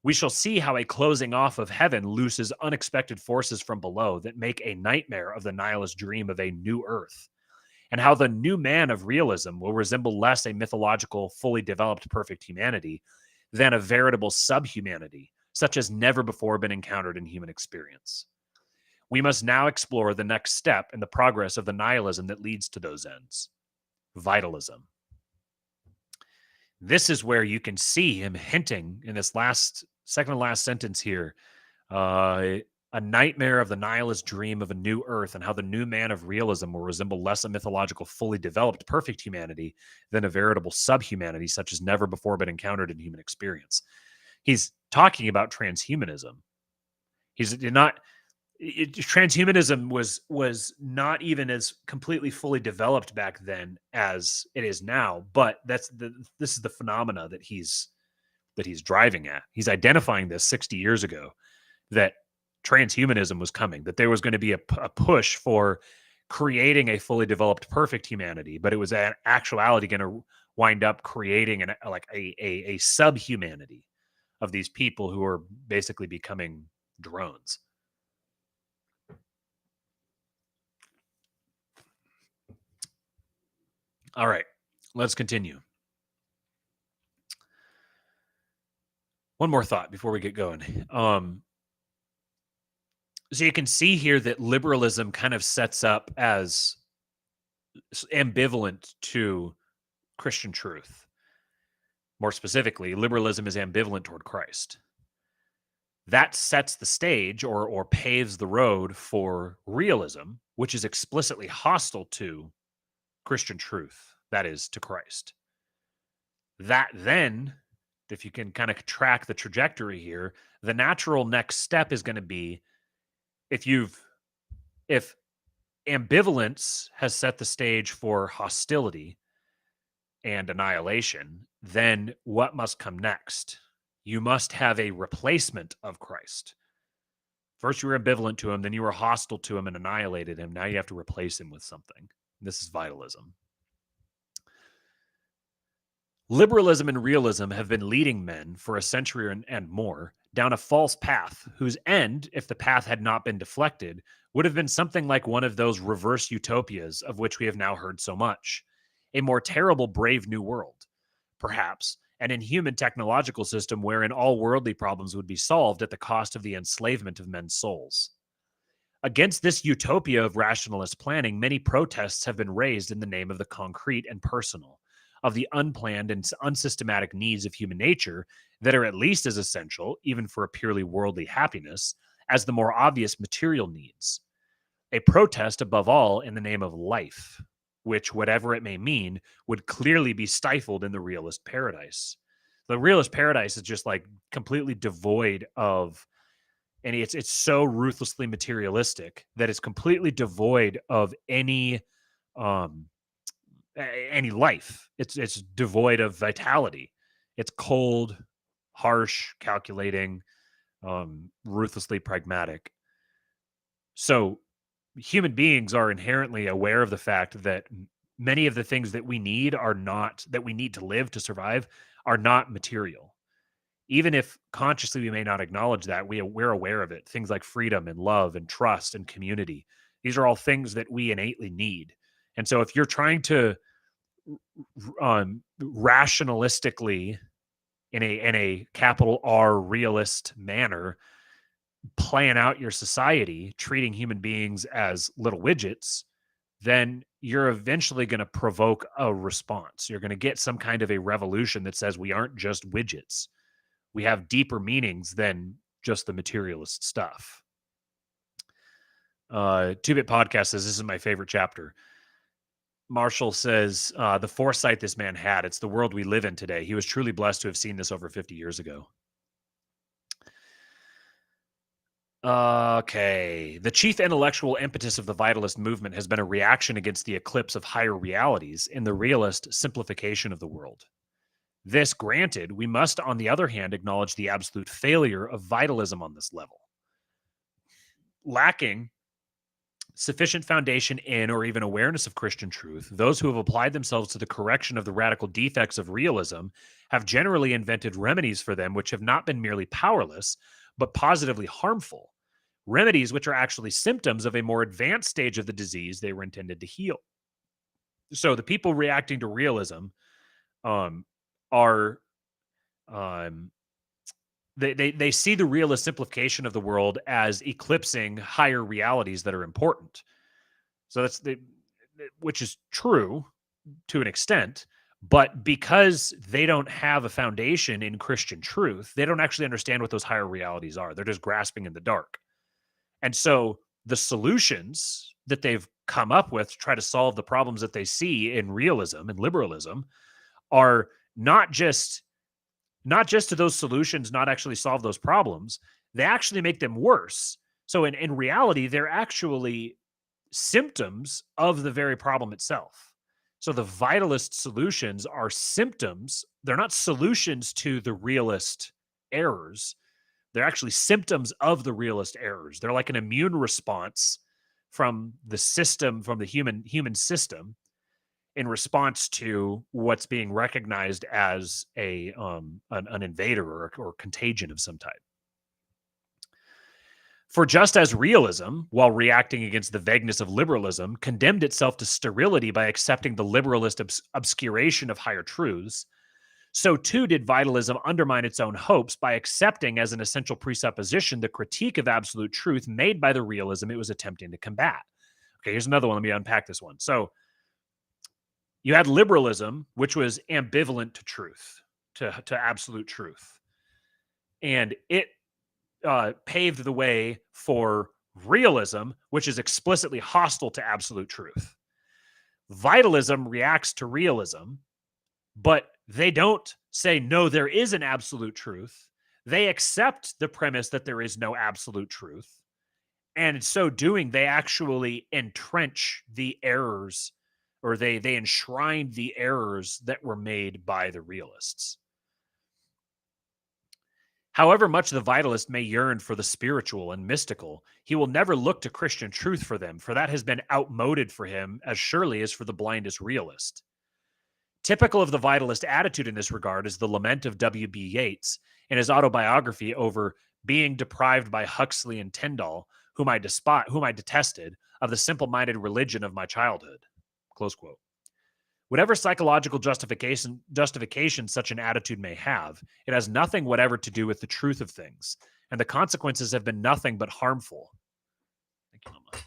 We shall see how a closing off of heaven looses unexpected forces from below that make a nightmare of the nihilist dream of a new earth, and how the new man of realism will resemble less a mythological, fully developed perfect humanity than a veritable subhumanity, such as never before been encountered in human experience. We must now explore the next step in the progress of the nihilism that leads to those ends: vitalism. This is where you can see him hinting in this second to last sentence here. a nightmare of the nihilist dream of a new earth and how the new man of realism will resemble less a mythological, fully developed, perfect humanity than a veritable subhumanity such as never before been encountered in human experience. He's talking about transhumanism. He's not transhumanism was not even as completely fully developed back then as it is now, but this is the phenomena that he's driving at. He's identifying this 60 years ago, that transhumanism was coming, that there was going to be a push for creating a fully developed perfect humanity, but it was in actuality going to wind up creating a subhumanity of these people who are basically becoming drones. All right, let's continue. One more thought before we get going. So you can see here that liberalism kind of sets up as ambivalent to Christian truth. More specifically, liberalism is ambivalent toward Christ. That sets the stage or paves the road for realism, which is explicitly hostile to Christian truth, that is, to Christ. That then, if you can kind of track the trajectory here, the natural next step is going to be if ambivalence has set the stage for hostility and annihilation, then what must come next? You must have a replacement of Christ. First, you were ambivalent to him, then you were hostile to him and annihilated him. Now you have to replace him with something. This is vitalism. Liberalism and realism have been leading men for a century and more down a false path, whose end, if the path had not been deflected, would have been something like one of those reverse utopias of which we have now heard so much. A more terrible, brave new world, perhaps, an inhuman technological system wherein all worldly problems would be solved at the cost of the enslavement of men's souls. Against this utopia of rationalist planning, many protests have been raised in the name of the concrete and personal, of the unplanned and unsystematic needs of human nature that are at least as essential, even for a purely worldly happiness, as the more obvious material needs. A protest, above all, in the name of life, which, whatever it may mean, would clearly be stifled in the realist paradise. The realist paradise is just like completely devoid of any, it's so ruthlessly materialistic that it's completely devoid of any life. It's devoid of vitality. It's cold, harsh, calculating, ruthlessly pragmatic. So human beings are inherently aware of the fact that many of the things that we need that we need to live, to survive, are not material. Even if consciously we may not acknowledge that, we're aware of it. Things like freedom and love and trust and community. These are all things that we innately need. And so if you're trying to rationalistically, in a capital R realist manner, plan out your society, treating human beings as little widgets, then you're eventually going to provoke a response. You're going to get some kind of a revolution that says we aren't just widgets. We have deeper meanings than just the materialist stuff. 2-Bit Podcast says, this is my favorite chapter. Marshall says, the foresight this man had, it's the world we live in today. He was truly blessed to have seen this over 50 years ago. Okay. The chief intellectual impetus of the vitalist movement has been a reaction against the eclipse of higher realities in the realist simplification of the world. This granted, we must, on the other hand, acknowledge the absolute failure of vitalism on this level. Lacking sufficient foundation in or even awareness of Christian truth, those who have applied themselves to the correction of the radical defects of realism have generally invented remedies for them which have not been merely powerless, but positively harmful. Remedies which are actually symptoms of a more advanced stage of the disease they were intended to heal. So the people reacting to realism are they see the realist simplification of the world as eclipsing higher realities that are important. So which is true to an extent, but because they don't have a foundation in Christian truth, they don't actually understand what those higher realities are. They're just grasping in the dark. And so the solutions that they've come up with to try to solve the problems that they see in realism and liberalism are not just to those solutions not actually solve those problems, they actually make them worse. So in reality, they're actually symptoms of the very problem itself. So the vitalist solutions are symptoms. They're not solutions to the realist errors. They're actually symptoms of the realist errors. They're like an immune response from the system, from the human system, in response to what's being recognized as an invader or contagion of some type. For just as realism, while reacting against the vagueness of liberalism, condemned itself to sterility by accepting the liberalist obscuration of higher truths, so too did vitalism undermine its own hopes by accepting as an essential presupposition the critique of absolute truth made by the realism it was attempting to combat. Okay, here's another one. Let me unpack this one. So you had liberalism, which was ambivalent to truth, to absolute truth. And it paved the way for realism, which is explicitly hostile to absolute truth. Vitalism reacts to realism, but they don't say, no, there is an absolute truth. They accept the premise that there is no absolute truth. And in so doing, they actually entrench the errors, or they enshrined the errors that were made by the realists. However much the vitalist may yearn for the spiritual and mystical, he will never look to Christian truth for them, for that has been outmoded for him as surely as for the blindest realist. Typical of the vitalist attitude in this regard is the lament of W.B. Yeats in his autobiography over being deprived by Huxley and Tyndall, whom I detested, of the simple-minded religion of my childhood. Close quote. Whatever psychological justification such an attitude may have, it has nothing whatever to do with the truth of things, and the consequences have been nothing but harmful. Thank you, Mama.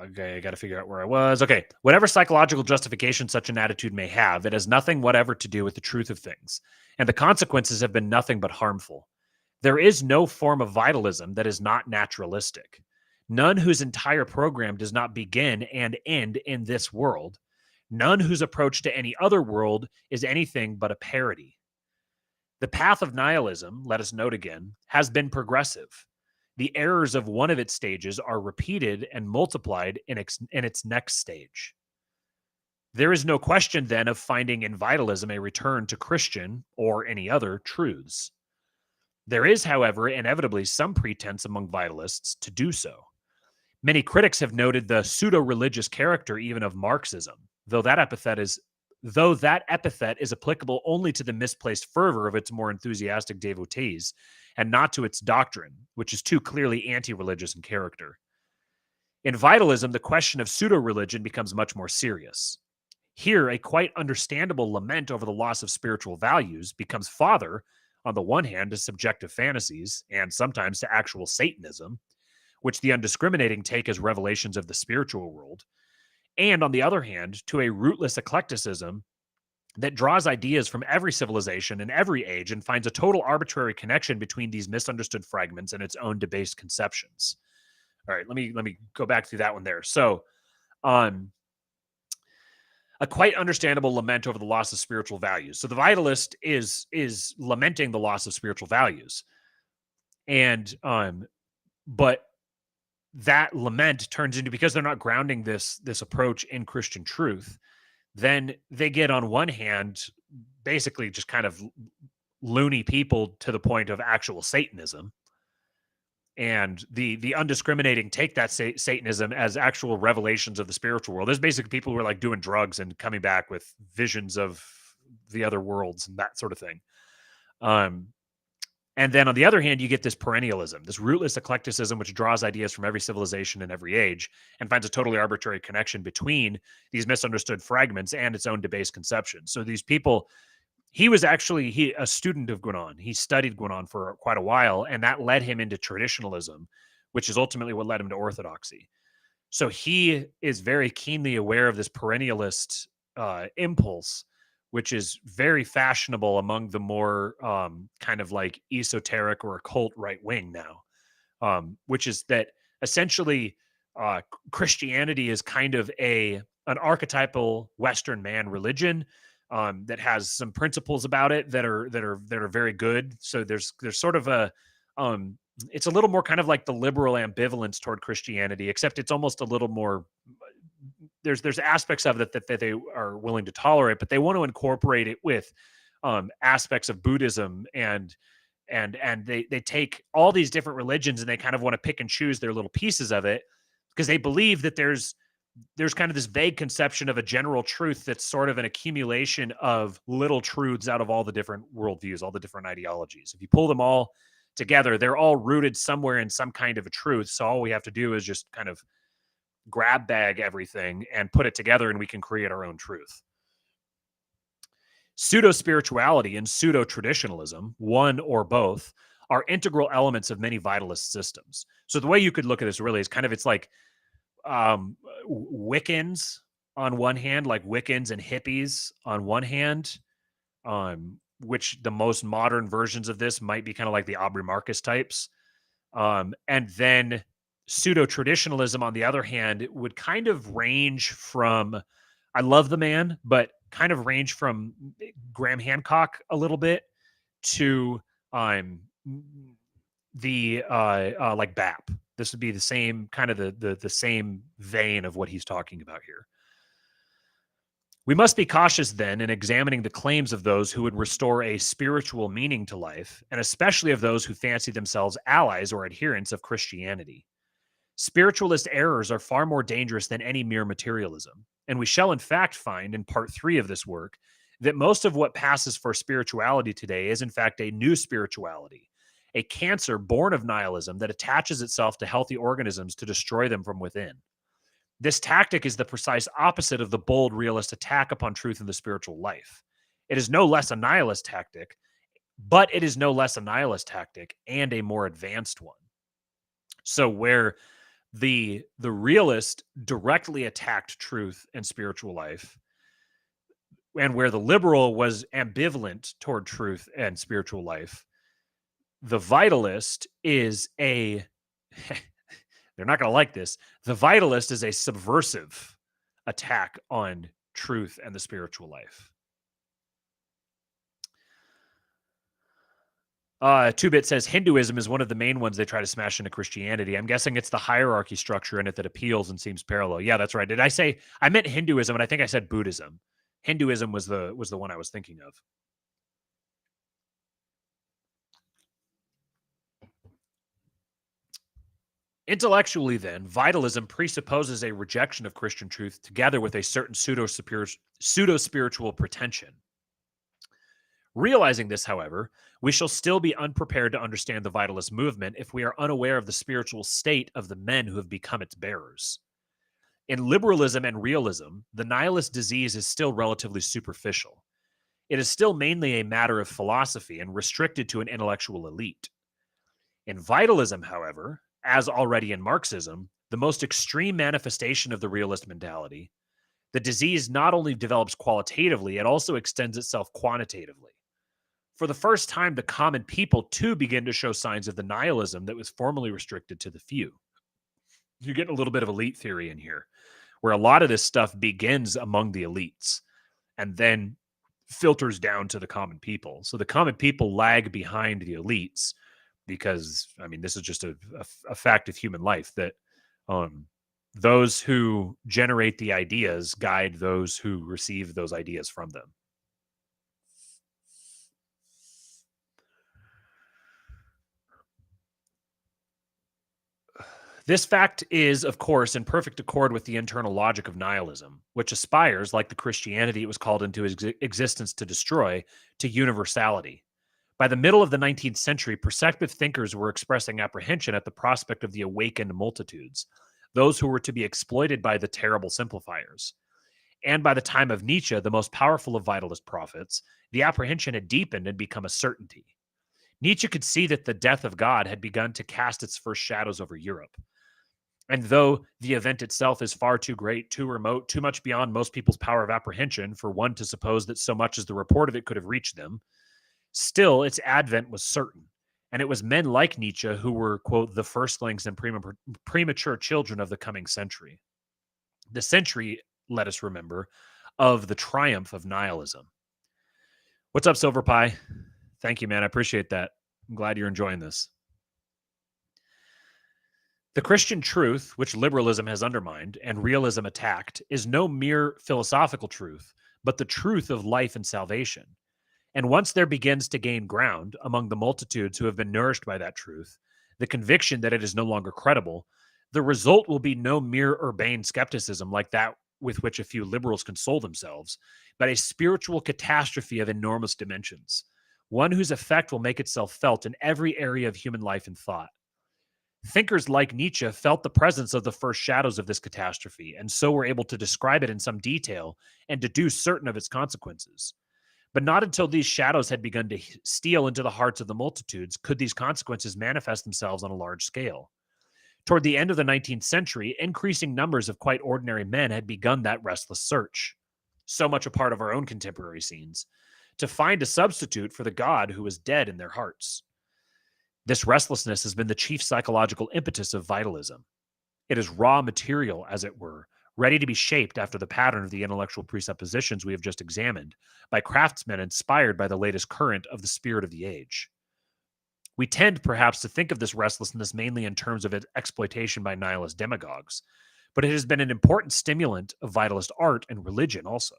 Okay, I got to figure out where I was. Okay, whatever psychological justification such an attitude may have, it has nothing whatever to do with the truth of things, and the consequences have been nothing but harmful. There is no form of vitalism that is not naturalistic. None whose entire program does not begin and end in this world. None whose approach to any other world is anything but a parody. The path of nihilism, let us note again, has been progressive. The errors of one of its stages are repeated and multiplied in its next stage. There is no question then of finding in vitalism a return to Christian or any other truths. There is, however, inevitably some pretense among vitalists to do so. Many critics have noted the pseudo-religious character even of Marxism, though that epithet is applicable only to the misplaced fervor of its more enthusiastic devotees, and not to its doctrine, which is too clearly anti-religious in character. In vitalism, the question of pseudo-religion becomes much more serious. Here, a quite understandable lament over the loss of spiritual values becomes fodder, on the one hand, to subjective fantasies, and sometimes to actual Satanism, which the undiscriminating take as revelations of the spiritual world, and on the other hand, to a rootless eclecticism that draws ideas from every civilization and every age and finds a total arbitrary connection between these misunderstood fragments and its own debased conceptions. All right, let me go back through that one there. So, a quite understandable lament over the loss of spiritual values. So the vitalist is lamenting the loss of spiritual values. And but that lament turns into, because they're not grounding this approach in Christian truth, then they get, on one hand, basically just kind of loony people to the point of actual Satanism. And the undiscriminating take that Satanism as actual revelations of the spiritual world. There's basically people who are like doing drugs and coming back with visions of the other worlds and that sort of thing. And then on the other hand, you get this perennialism, this rootless eclecticism, which draws ideas from every civilization and every age and finds a totally arbitrary connection between these misunderstood fragments and its own debased conception. So these people, he was actually a student of Guénon. He studied Guénon for quite a while, and that led him into traditionalism, which is ultimately what led him to orthodoxy. So he is very keenly aware of this perennialist impulse, which is very fashionable among the more kind of like esoteric or occult right wing now, which is that essentially Christianity is kind of an archetypal Western man religion that has some principles about it that are very good. So there's sort of um, it's a little more kind of like the liberal ambivalence toward Christianity, except it's almost a little more. There's aspects of it that they are willing to tolerate, but they want to incorporate it with aspects of Buddhism and they take all these different religions and they kind of want to pick and choose their little pieces of it because they believe that there's kind of this vague conception of a general truth that's sort of an accumulation of little truths out of all the different worldviews, all the different ideologies. If you pull them all together, they're all rooted somewhere in some kind of a truth. So all we have to do is just kind of grab bag everything and put it together and we can create our own truth. Pseudo-spirituality and pseudo-traditionalism, one or both, are integral elements of many vitalist systems. So the way you could look at this really is kind of, it's like Wiccans on one hand, like Wiccans and hippies on one hand, which the most modern versions of this might be kind of like the Aubrey Marcus types. And then pseudo-traditionalism, on the other hand, it would kind of range from, I love the man, but kind of range from Graham Hancock a little bit to the like BAP. This would be the same kind of the same vein of what he's talking about here. We must be cautious then in examining the claims of those who would restore a spiritual meaning to life, and especially of those who fancy themselves allies or adherents of Christianity. Spiritualist errors are far more dangerous than any mere materialism, and we shall in fact find in part 3 of this work that most of what passes for spirituality today is in fact a new spirituality, a cancer born of nihilism that attaches itself to healthy organisms to destroy them from within. This tactic is the precise opposite of the bold realist attack upon truth in the spiritual life. It is no less a nihilist tactic, but it is no less a nihilist tactic and a more advanced one. So where the realist directly attacked truth and spiritual life, and where the liberal was ambivalent toward truth and spiritual life, the vitalist is a they're not going to like this. The vitalist is a subversive attack on truth and the spiritual life. 2-Bit says Hinduism is one of the main ones they try to smash into Christianity. I'm guessing it's the hierarchy structure in it that appeals and seems parallel. Yeah, that's right. Did I say I meant Hinduism? And I think I said Buddhism. Hinduism was the one I was thinking of. Intellectually, then, vitalism presupposes a rejection of Christian truth together with a certain pseudo-spiritual pretension. Realizing this, however, we shall still be unprepared to understand the vitalist movement if we are unaware of the spiritual state of the men who have become its bearers. In liberalism and realism, the nihilist disease is still relatively superficial. It is still mainly a matter of philosophy and restricted to an intellectual elite. In vitalism, however, as already in Marxism, the most extreme manifestation of the realist mentality, the disease not only develops qualitatively, it also extends itself quantitatively. For the first time, the common people too begin to show signs of the nihilism that was formerly restricted to the few. You're getting a little bit of elite theory in here, where a lot of this stuff begins among the elites and then filters down to the common people. So the common people lag behind the elites because, I mean, this is just a fact of human life that those who generate the ideas guide those who receive those ideas from them. This fact is, of course, in perfect accord with the internal logic of nihilism, which aspires, like the Christianity it was called into existence to destroy, to universality. By the middle of the 19th century, perceptive thinkers were expressing apprehension at the prospect of the awakened multitudes, those who were to be exploited by the terrible simplifiers. And by the time of Nietzsche, the most powerful of vitalist prophets, the apprehension had deepened and become a certainty. Nietzsche could see that the death of God had begun to cast its first shadows over Europe. And though the event itself is far too great, too remote, too much beyond most people's power of apprehension for one to suppose that so much as the report of it could have reached them, still its advent was certain. And it was men like Nietzsche who were, quote, the firstlings and premature children of the coming century. The century, let us remember, of the triumph of nihilism. What's up, Silver Pie? Thank you, man. I appreciate that. I'm glad you're enjoying this. The Christian truth, which liberalism has undermined and realism attacked, is no mere philosophical truth, but the truth of life and salvation. And once there begins to gain ground among the multitudes who have been nourished by that truth, the conviction that it is no longer credible, the result will be no mere urbane skepticism like that with which a few liberals console themselves, but a spiritual catastrophe of enormous dimensions, one whose effect will make itself felt in every area of human life and thought. Thinkers like Nietzsche felt the presence of the first shadows of this catastrophe, and so were able to describe it in some detail and deduce certain of its consequences. But not until these shadows had begun to steal into the hearts of the multitudes could these consequences manifest themselves on a large scale. Toward the end of the 19th century, increasing numbers of quite ordinary men had begun that restless search, so much a part of our own contemporary scenes, to find a substitute for the God who was dead in their hearts. This restlessness has been the chief psychological impetus of vitalism. It is raw material, as it were, ready to be shaped after the pattern of the intellectual presuppositions we have just examined, by craftsmen inspired by the latest current of the spirit of the age. We tend, perhaps, to think of this restlessness mainly in terms of its exploitation by nihilist demagogues, but it has been an important stimulant of vitalist art and religion also.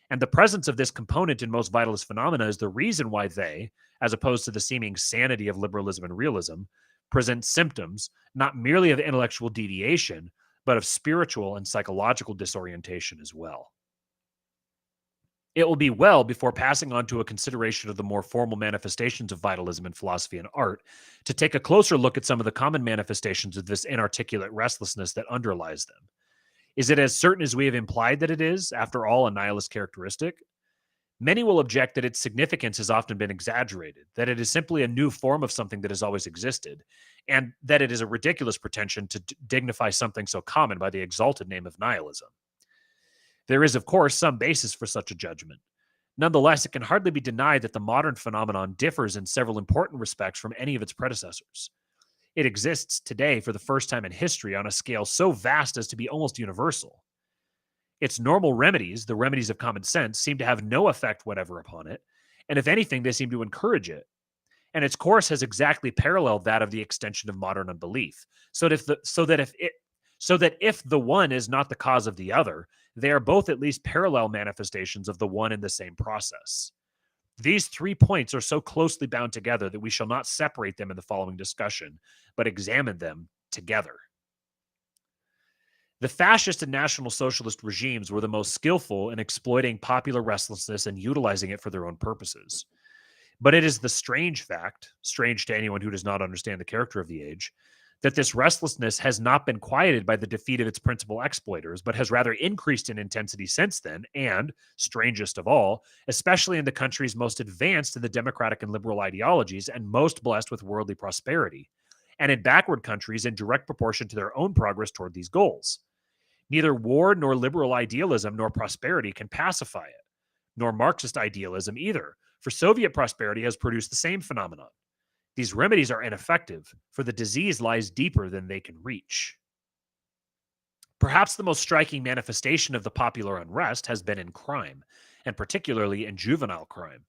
And the presence of this component in most vitalist phenomena is the reason why they, as opposed to the seeming sanity of liberalism and realism, present symptoms not merely of intellectual deviation, but of spiritual and psychological disorientation as well. It will be well, before passing on to a consideration of the more formal manifestations of vitalism in philosophy and art, to take a closer look at some of the common manifestations of this inarticulate restlessness that underlies them. Is it as certain as we have implied that it is, after all, a nihilist characteristic? Many will object that its significance has often been exaggerated, that it is simply a new form of something that has always existed, and that it is a ridiculous pretension to dignify something so common by the exalted name of nihilism. There is, of course, some basis for such a judgment. Nonetheless, it can hardly be denied that the modern phenomenon differs in several important respects from any of its predecessors. It exists today for the first time in history on a scale so vast as to be almost universal. Its normal remedies, the remedies of common sense, seem to have no effect whatever upon it, and if anything, they seem to encourage it. And its course has exactly paralleled that of the extension of modern unbelief, so that if the one is not the cause of the other, they are both at least parallel manifestations of the one and the same process. These 3 points are so closely bound together that we shall not separate them in the following discussion, but examine them together. The fascist and National Socialist regimes were the most skillful in exploiting popular restlessness and utilizing it for their own purposes. But it is the strange fact, strange to anyone who does not understand the character of the age, that this restlessness has not been quieted by the defeat of its principal exploiters, but has rather increased in intensity since then, and, strangest of all, especially in the countries most advanced in the democratic and liberal ideologies and most blessed with worldly prosperity, and in backward countries in direct proportion to their own progress toward these goals. Neither war nor liberal idealism nor prosperity can pacify it, nor Marxist idealism either, for Soviet prosperity has produced the same phenomenon. These remedies are ineffective, for the disease lies deeper than they can reach. Perhaps the most striking manifestation of the popular unrest has been in crime, and particularly in juvenile crime.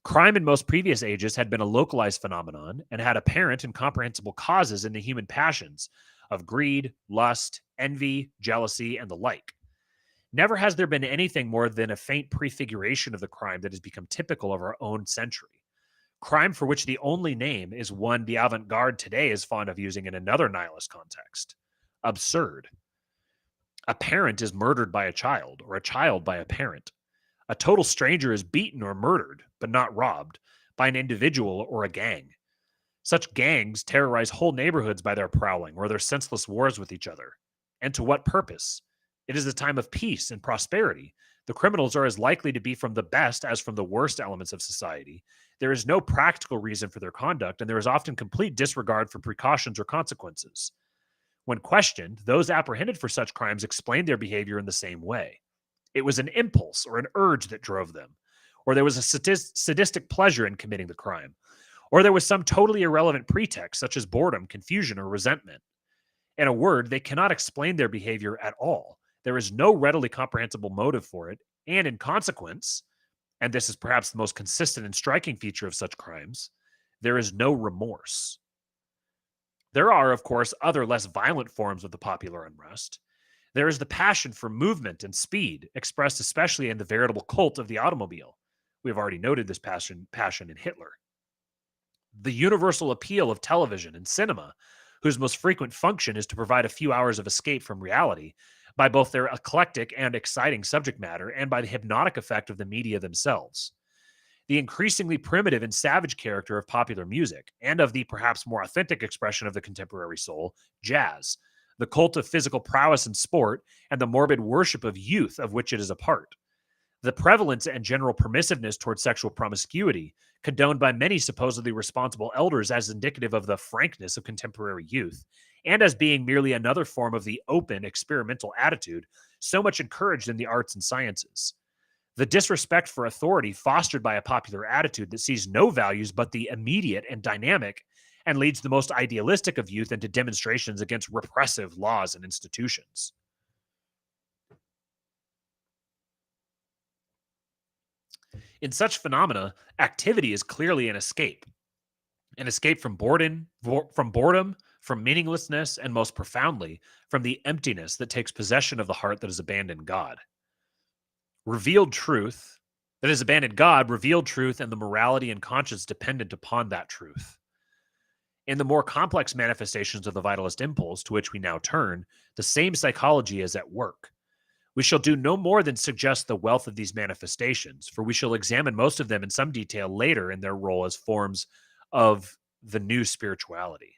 Crime in most previous ages had been a localized phenomenon and had apparent and comprehensible causes in the human passions of greed, lust, envy, jealousy, and the like. Never has there been anything more than a faint prefiguration of the crime that has become typical of our own century. Crime for which the only name is one the avant-garde today is fond of using in another nihilist context: absurd. A parent is murdered by a child, or a child by a parent. A total stranger is beaten or murdered, but not robbed, by an individual or a gang. Such gangs terrorize whole neighborhoods by their prowling or their senseless wars with each other. And to what purpose? It is a time of peace and prosperity. The criminals are as likely to be from the best as from the worst elements of society. There is no practical reason for their conduct, and there is often complete disregard for precautions or consequences. When questioned, those apprehended for such crimes explained their behavior in the same way. It was an impulse or an urge that drove them, or there was a sadistic pleasure in committing the crime, or there was some totally irrelevant pretext, such as boredom, confusion, or resentment. In a word, they cannot explain their behavior at all. There is no readily comprehensible motive for it, and in consequence, and this is perhaps the most consistent and striking feature of such crimes, there is no remorse. There are, of course, other less violent forms of the popular unrest. There is the passion for movement and speed, expressed especially in the veritable cult of the automobile. We have already noted this passion in Hitler. The universal appeal of television and cinema, whose most frequent function is to provide a few hours of escape from reality, by both their eclectic and exciting subject matter and by the hypnotic effect of the media themselves. The increasingly primitive and savage character of popular music, and of the perhaps more authentic expression of the contemporary soul, jazz, the cult of physical prowess in sport, and the morbid worship of youth of which it is a part. The prevalence and general permissiveness towards sexual promiscuity, condoned by many supposedly responsible elders as indicative of the frankness of contemporary youth, and as being merely another form of the open, experimental attitude so much encouraged in the arts and sciences. The disrespect for authority fostered by a popular attitude that sees no values but the immediate and dynamic, and leads the most idealistic of youth into demonstrations against repressive laws and institutions. In such phenomena, activity is clearly an escape from boredom, from meaninglessness, and most profoundly, from the emptiness that takes possession of the heart that has abandoned God. Revealed truth, and the morality and conscience dependent upon that truth. In the more complex manifestations of the vitalist impulse to which we now turn, the same psychology is at work. We shall do no more than suggest the wealth of these manifestations, for we shall examine most of them in some detail later in their role as forms of the new spirituality.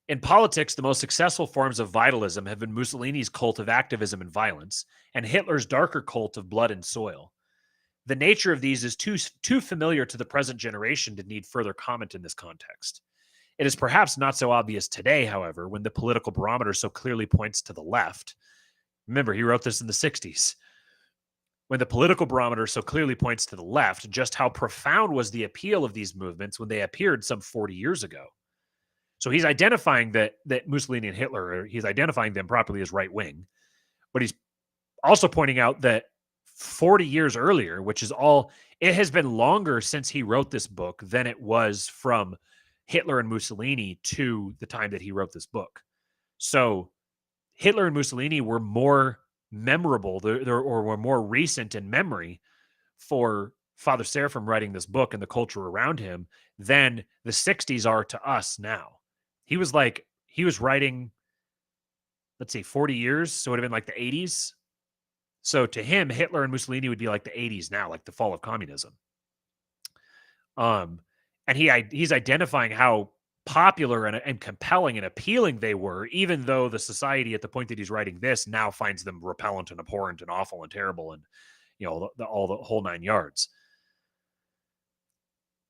In politics, the most successful forms of vitalism have been Mussolini's cult of activism and violence, and Hitler's darker cult of blood and soil. The nature of these is too familiar to the present generation to need further comment in this context. It is perhaps not so obvious today, however, when the political barometer so clearly points to the left. Remember, he wrote this in the 60s. When the political barometer so clearly points to the left, just how profound was the appeal of these movements when they appeared some 40 years ago. So he's identifying that Mussolini and Hitler, he's identifying them properly as right-wing, but he's also pointing out that 40 years earlier, it has been longer since he wrote this book than it was from Hitler and Mussolini to the time that he wrote this book. So Hitler and Mussolini were more memorable or were more recent in memory for Father Seraphim writing this book and the culture around him than the 60s are to us now. He was writing, 40 years. So it would have been like the 80s. So to him, Hitler and Mussolini would be like the 80s now, like the fall of communism. And he's identifying how popular and compelling and appealing they were, even though the society at the point that he's writing this now finds them repellent and abhorrent and awful and terrible and, the whole nine yards.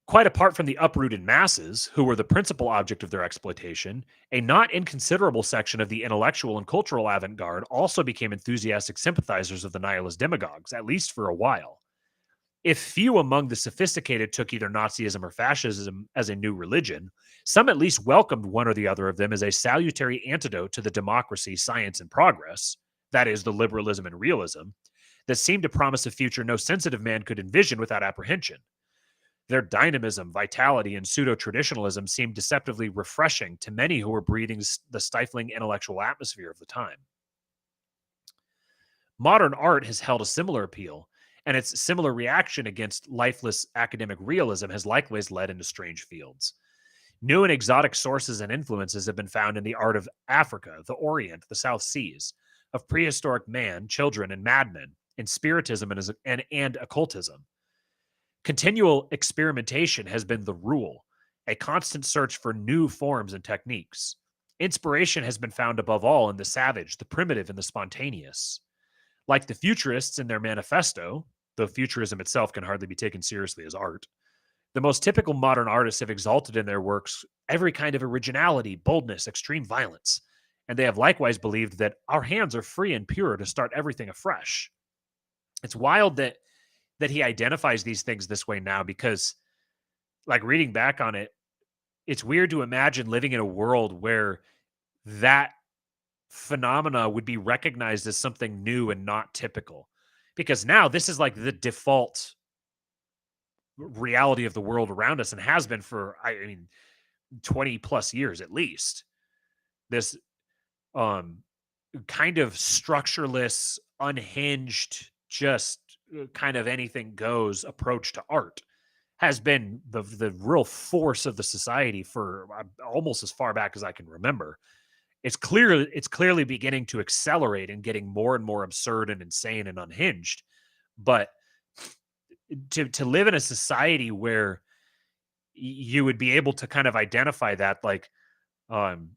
Quite apart from the uprooted masses, who were the principal object of their exploitation, a not inconsiderable section of the intellectual and cultural avant-garde also became enthusiastic sympathizers of the nihilist demagogues, at least for a while. If few among the sophisticated took either Nazism or fascism as a new religion, some at least welcomed one or the other of them as a salutary antidote to the democracy, science, and progress, that is, the liberalism and realism, that seemed to promise a future no sensitive man could envision without apprehension. Their dynamism, vitality, and pseudo-traditionalism seemed deceptively refreshing to many who were breathing the stifling intellectual atmosphere of the time. Modern art has held a similar appeal, and its similar reaction against lifeless academic realism has likewise led into strange fields. New and exotic sources and influences have been found in the art of Africa, the Orient, the South Seas, of prehistoric man, children, and madmen, in spiritism and occultism. Continual experimentation has been the rule, a constant search for new forms and techniques. Inspiration has been found above all in the savage, the primitive, and the spontaneous. Like the futurists in their manifesto, though futurism itself can hardly be taken seriously as art, The most typical modern artists have exalted in their works every kind of originality, boldness, extreme violence, and they have likewise believed that our hands are free and pure to start everything afresh. It's wild that he identifies these things this way now because, like, reading back on it, it's weird to imagine living in a world where that phenomena would be recognized as something new and not typical. Because now this is like the default reality of the world around us and has been for, I mean, 20 plus years at least. This um kind of structureless, unhinged, just kind of anything goes approach to art has been the real force of the society for almost as far back as I can remember. It's clearly beginning to accelerate and getting more and more absurd and insane and unhinged. But to live in a society where you would be able to kind of identify that, like, um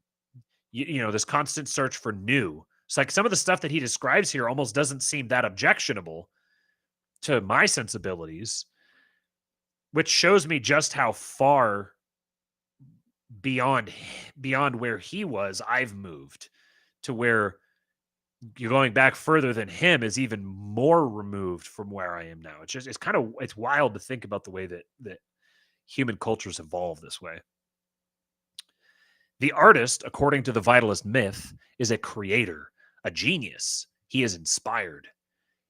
you know, this constant search for new. It's like some of the stuff that he describes here almost doesn't seem that objectionable to my sensibilities, which shows me just how far beyond beyond where he was I've moved, to where you're going back further than him is even more removed from where I am now. It's just it's wild to think about the way that human cultures evolve this way. The artist, according to the vitalist myth, is a creator, a genius. He is inspired.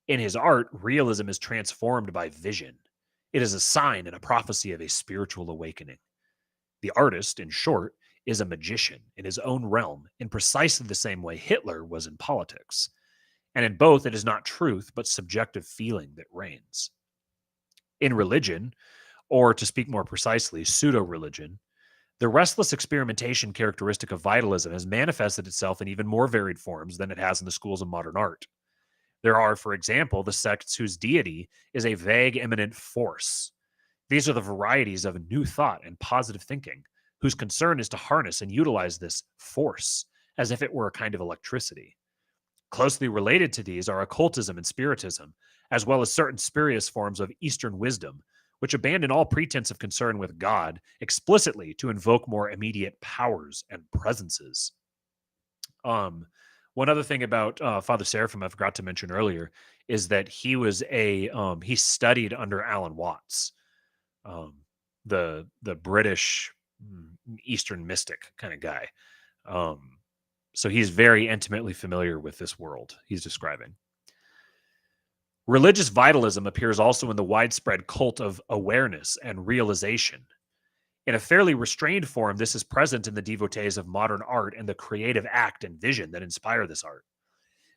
In his art, realism is transformed by vision. It is a sign and a prophecy of a spiritual awakening. The artist, in short, is a magician in his own realm in precisely the same way Hitler was in politics. And in both, it is not truth, but subjective feeling that reigns. In religion, or to speak more precisely, pseudo-religion, the restless experimentation characteristic of vitalism has manifested itself in even more varied forms than it has in the schools of modern art. There are, for example, the sects whose deity is a vague immanent force. These are the varieties of new thought and positive thinking, whose concern is to harness and utilize this force as if it were a kind of electricity. Closely related to these are occultism and spiritism, as well as certain spurious forms of Eastern wisdom, which abandon all pretense of concern with God explicitly to invoke more immediate powers and presences. Um, One other thing about Father Seraphim I forgot to mention earlier is that he was he studied under Alan Watts, um, the British Eastern mystic kind of guy. Um, so he's very intimately familiar with this world he's describing. Religious vitalism appears also in the widespread cult of awareness and realization. In a fairly restrained form, this is present in the devotees of modern art and the creative act and vision that inspire this art.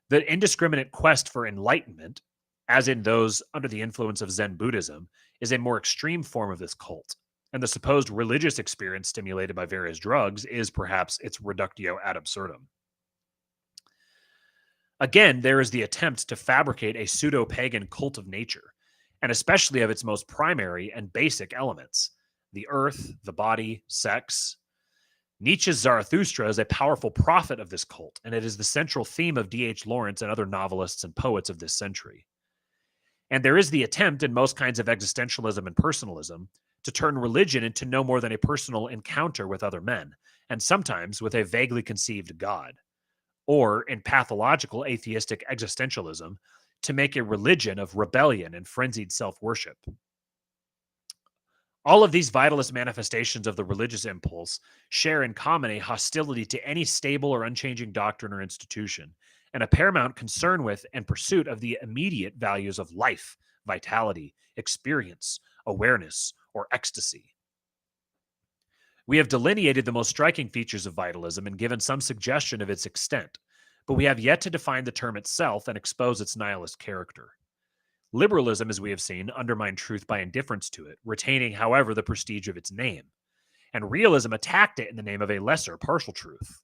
The indiscriminate quest for enlightenment, as in those under the influence of Zen Buddhism, is a more extreme form of this cult, and the supposed religious experience stimulated by various drugs is perhaps its reductio ad absurdum. Again, there is the attempt to fabricate a pseudo-pagan cult of nature, and especially of its most primary and basic elements, the earth, the body, sex. Nietzsche's Zarathustra is a powerful prophet of this cult, and it is the central theme of D.H. Lawrence and other novelists and poets of this century. And there is the attempt in most kinds of existentialism and personalism to turn religion into no more than a personal encounter with other men, and sometimes with a vaguely conceived God. Or in pathological atheistic existentialism, to make a religion of rebellion and frenzied self-worship. All of these vitalist manifestations of the religious impulse share in common a hostility to any stable or unchanging doctrine or institution, and a paramount concern with and pursuit of the immediate values of life, vitality, experience, awareness, or ecstasy. We have delineated the most striking features of vitalism and given some suggestion of its extent, but we have yet to define the term itself and expose its nihilist character. Liberalism, as we have seen, undermined truth by indifference to it, retaining, however, the prestige of its name. And realism attacked it in the name of a lesser, partial truth.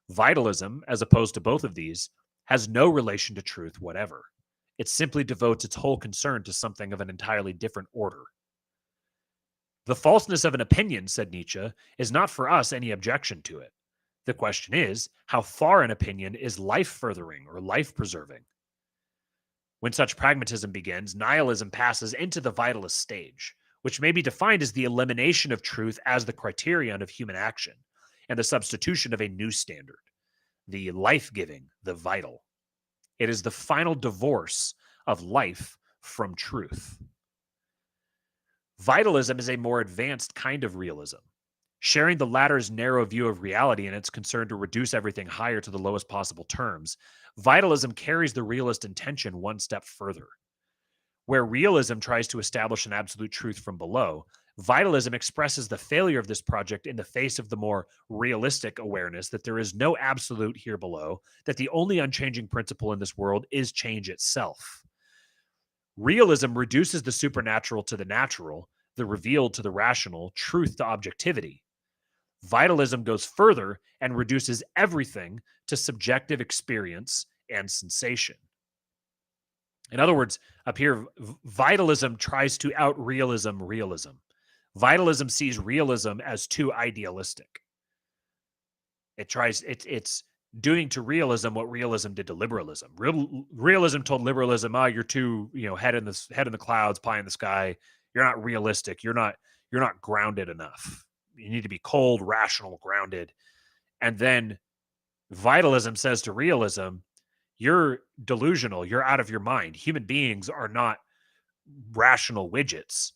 Vitalism, as opposed to both of these, has no relation to truth whatever. It simply devotes its whole concern to something of an entirely different order. The falseness of an opinion, said Nietzsche, is not for us any objection to it. The question is, how far an opinion is life-furthering or life-preserving? When such pragmatism begins, nihilism passes into the vitalist stage, which may be defined as the elimination of truth as the criterion of human action and the substitution of a new standard, the life-giving, the vital. It is the final divorce of life from truth. Vitalism is a more advanced kind of realism, sharing the latter's narrow view of reality and its concern to reduce everything higher to the lowest possible terms. Vitalism carries the realist intention one step further. Where realism tries to establish an absolute truth from below, vitalism expresses the failure of this project in the face of the more realistic awareness that there is no absolute here below, that the only unchanging principle in this world is change itself. Realism reduces the supernatural to the natural, the revealed to the rational, truth to objectivity. Vitalism goes further and reduces everything to subjective experience and sensation. In other words, up here, vitalism tries to out-realism realism. Vitalism sees realism as too idealistic. It's doing to realism what realism did to liberalism. Realism told liberalism, "Oh, you're too, head in the clouds, pie in the sky. You're not realistic. You're not grounded enough. You need to be cold, rational, grounded." And then vitalism says to realism, "You're delusional. You're out of your mind. Human beings are not rational widgets.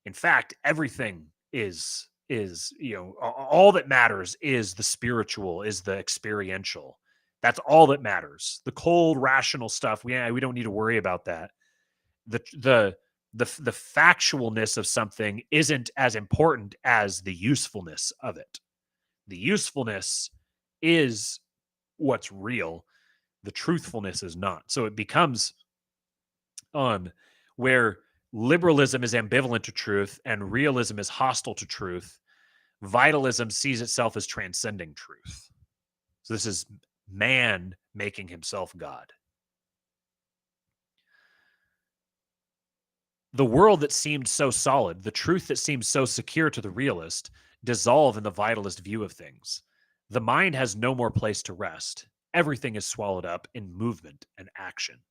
In fact, everything is all that matters is the spiritual, is the experiential. That's all that matters. The cold, rational stuff, we don't need to worry about that. The factualness of something isn't as important as the usefulness of it. The usefulness is what's real. The truthfulness is not." So it becomes where liberalism is ambivalent to truth and realism is hostile to truth. Vitalism sees itself as transcending truth. So this is man making himself God. The world that seemed so solid, the truth that seemed so secure to the realist, dissolve in the vitalist view of things. The mind has no more place to rest. Everything is swallowed up in movement and action.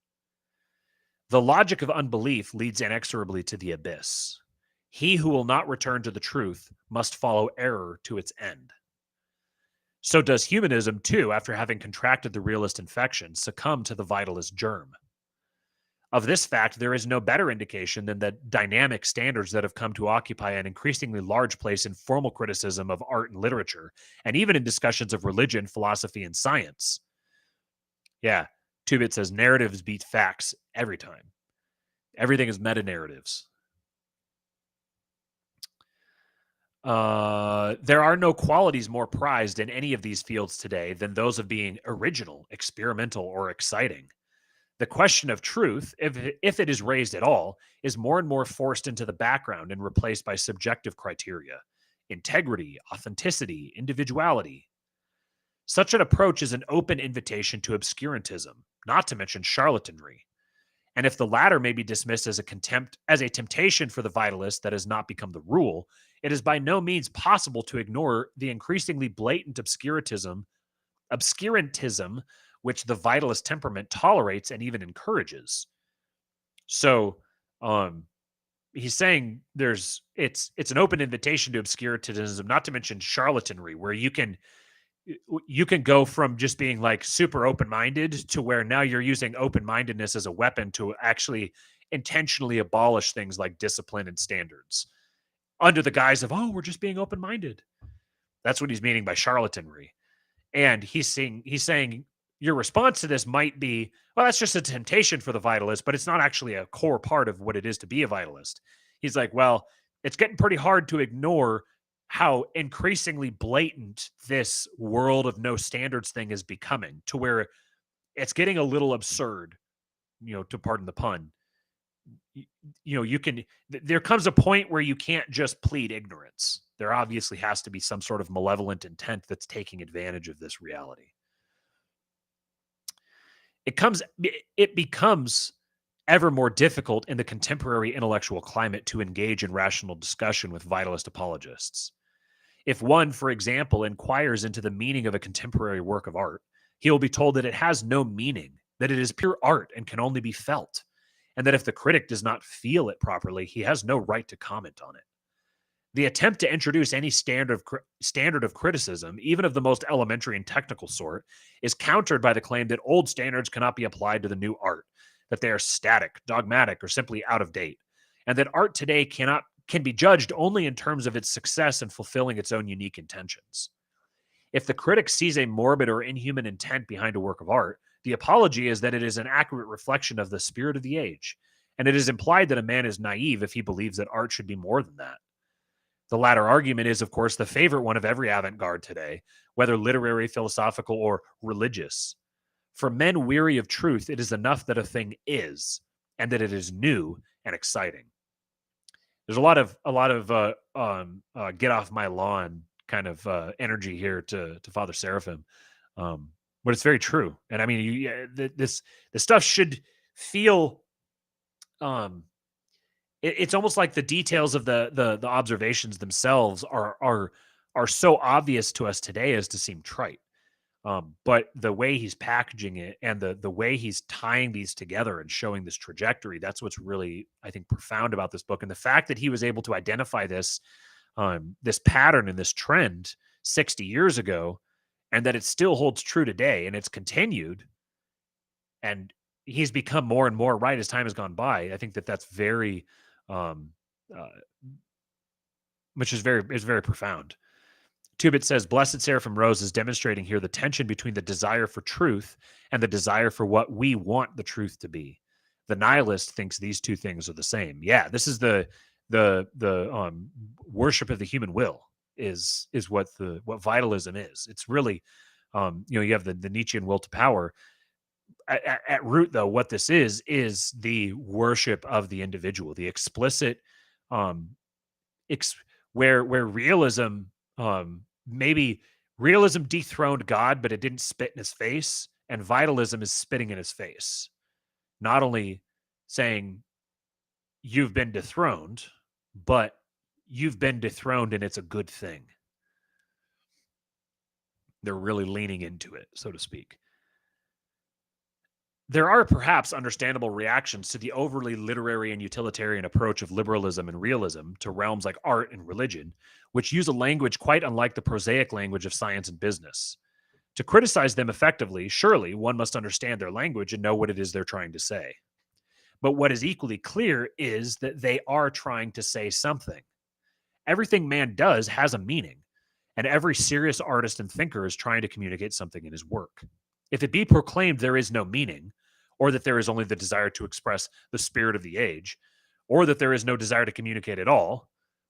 The logic of unbelief leads inexorably to the abyss. He who will not return to the truth must follow error to its end. So does humanism too, after having contracted the realist infection, succumb to the vitalist germ. Of this fact, there is no better indication than the dynamic standards that have come to occupy an increasingly large place in formal criticism of art and literature, and even in discussions of religion, philosophy, and science. Yeah, Two-Bit says narratives beat facts every time. Everything is meta-narratives. There are no qualities more prized in any of these fields today than those of being original, experimental, or exciting. The question of truth, if it is raised at all, is more and more forced into the background and replaced by subjective criteria: integrity, authenticity, individuality. Such an approach is an open invitation to obscurantism, not to mention charlatanry. And if the latter may be dismissed as a temptation for the vitalist that has not become the rule, it is by no means possible to ignore the increasingly blatant obscurantism which the vitalist temperament tolerates and even encourages. So he's saying it's an open invitation to obscurantism, not to mention charlatanry, where you can go from just being like super open-minded to where now you're using open-mindedness as a weapon to actually intentionally abolish things like discipline and standards under the guise of, "Oh, we're just being open-minded." That's what he's meaning by charlatanry. And he's saying your response to this might be, well, that's just a temptation for the vitalist, but it's not actually a core part of what it is to be a vitalist. He's like, well, it's getting pretty hard to ignore how increasingly blatant this world of no standards thing is becoming, to where it's getting a little absurd, to pardon the pun. There comes a point where you can't just plead ignorance. There obviously has to be some sort of malevolent intent that's taking advantage of this reality. It becomes ever more difficult in the contemporary intellectual climate to engage in rational discussion with vitalist apologists. If one, for example, inquires into the meaning of a contemporary work of art, he will be told that it has no meaning, that it is pure art and can only be felt, and that if the critic does not feel it properly, he has no right to comment on it. The attempt to introduce any standard of criticism, even of the most elementary and technical sort, is countered by the claim that old standards cannot be applied to the new art, that they are static, dogmatic, or simply out of date, and that art today can be judged only in terms of its success in fulfilling its own unique intentions. If the critic sees a morbid or inhuman intent behind a work of art, the apology is that it is an accurate reflection of the spirit of the age, and it is implied that a man is naive if he believes that art should be more than that. The latter argument is, of course, the favorite one of every avant-garde today, whether literary, philosophical, or religious. For men weary of truth, it is enough that a thing is, and that it is new and exciting. There's a lot of get off my lawn kind of energy here to Father Seraphim, but it's very true. And I mean, this stuff should feel. It's almost like the details of the observations themselves are so obvious to us today as to seem trite. But the way he's packaging it and the way he's tying these together and showing this trajectory, that's what's really, I think, profound about this book. And the fact that he was able to identify this pattern and this trend 60 years ago, and that it still holds true today, and it's continued, and he's become more and more right as time has gone by. I think that that's very, which is very profound. Tubit says, Blessed Seraphim Rose is demonstrating here the tension between the desire for truth and the desire for what we want the truth to be. The nihilist thinks these two things are the same. Yeah, this is the worship of the human will is what vitalism is. It's really, you have the Nietzschean will to power. At root, though, what this is the worship of the individual, the explicit, where realism, maybe realism dethroned God, but it didn't spit in his face, and vitalism is spitting in his face. Not only saying you've been dethroned, but you've been dethroned and it's a good thing. They're really leaning into it, so to speak. There are perhaps understandable reactions to the overly literary and utilitarian approach of liberalism and realism to realms like art and religion, which use a language quite unlike the prosaic language of science and business. To criticize them effectively, surely one must understand their language and know what it is they're trying to say. But what is equally clear is that they are trying to say something. Everything man does has a meaning, and every serious artist and thinker is trying to communicate something in his work. If it be proclaimed there is no meaning, or that there is only the desire to express the spirit of the age, or that there is no desire to communicate at all,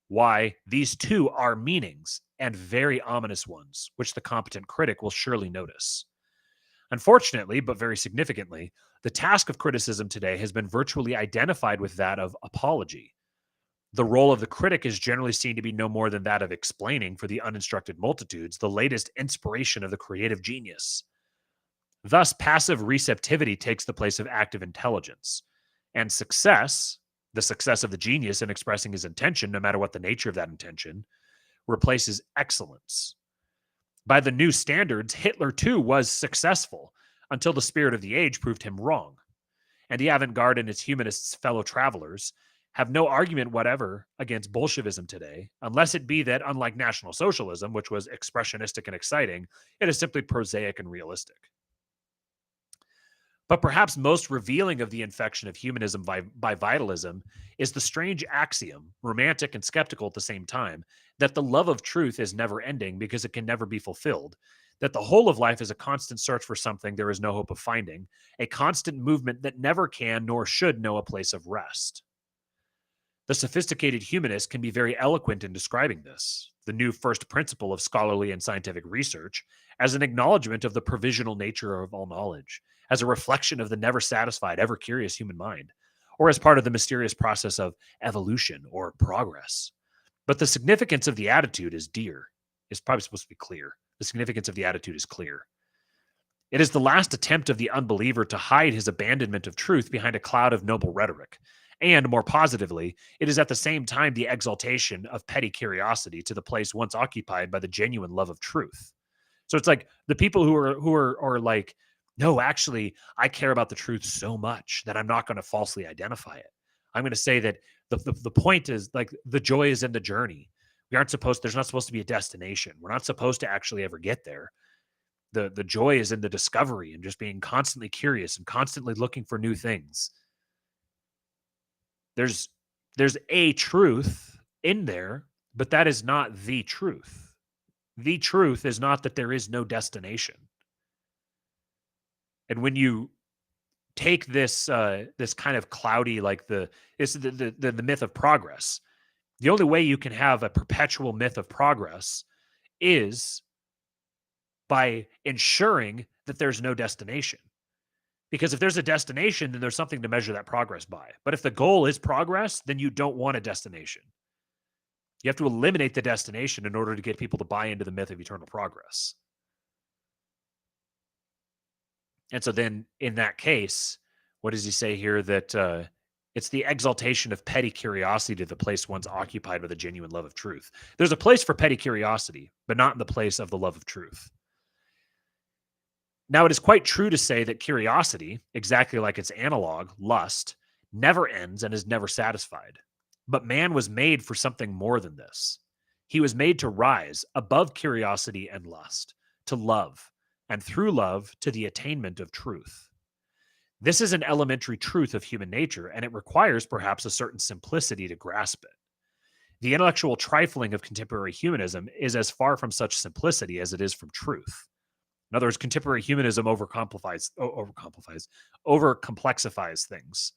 why, these two are meanings, and very ominous ones, which the competent critic will surely notice. Unfortunately, but very significantly, the task of criticism today has been virtually identified with that of apology. The role of the critic is generally seen to be no more than that of explaining for the uninstructed multitudes the latest inspiration of the creative genius. Thus, passive receptivity takes the place of active intelligence, and success, the success of the genius in expressing his intention, no matter what the nature of that intention, replaces excellence. By the new standards, Hitler too was successful until the spirit of the age proved him wrong. And the avant-garde and its humanists fellow travelers have no argument whatever against Bolshevism today, unless it be that, unlike National Socialism, which was expressionistic and exciting, it is simply prosaic and realistic. But perhaps most revealing of the infection of humanism by vitalism is the strange axiom, romantic and skeptical at the same time, that the love of truth is never ending because it can never be fulfilled, that the whole of life is a constant search for something there is no hope of finding, a constant movement that never can nor should know a place of rest. The sophisticated humanist can be very eloquent in describing this, the new first principle of scholarly and scientific research, as an acknowledgement of the provisional nature of all knowledge, as a reflection of the never satisfied, ever curious human mind, or as part of the mysterious process of evolution or progress. But the significance of the attitude is dear. It's probably supposed to be clear. The significance of the attitude is clear. It is the last attempt of the unbeliever to hide his abandonment of truth behind a cloud of noble rhetoric. And more positively, it is at the same time the exaltation of petty curiosity to the place once occupied by the genuine love of truth. So it's like the people who are like No, actually, I care about the truth so much that I'm not going to falsely identify it. I'm going to say that the point is like the joy is in the journey. There's not supposed to be a destination. We're not supposed to actually ever get there. The joy is in the discovery and just being constantly curious and constantly looking for new things. There's a truth in there, but that is not the truth. The truth is not that there is no destination. And when you take this kind of cloudy, like the myth of progress, the only way you can have a perpetual myth of progress is by ensuring that there's no destination. Because if there's a destination, then there's something to measure that progress by. But if the goal is progress, then you don't want a destination. You have to eliminate the destination in order to get people to buy into the myth of eternal progress. And so then in that case, what does he say here? That it's the exaltation of petty curiosity to the place one's occupied with a genuine love of truth. There's a place for petty curiosity, but not in the place of the love of truth. Now, it is quite true to say that curiosity, exactly like its analog, lust, never ends and is never satisfied. But man was made for something more than this. He was made to rise above curiosity and lust, to love, and through love, to the attainment of truth. This is an elementary truth of human nature, and it requires perhaps a certain simplicity to grasp it. The intellectual trifling of contemporary humanism is as far from such simplicity as it is from truth. In other words, contemporary humanism overcomplexifies things.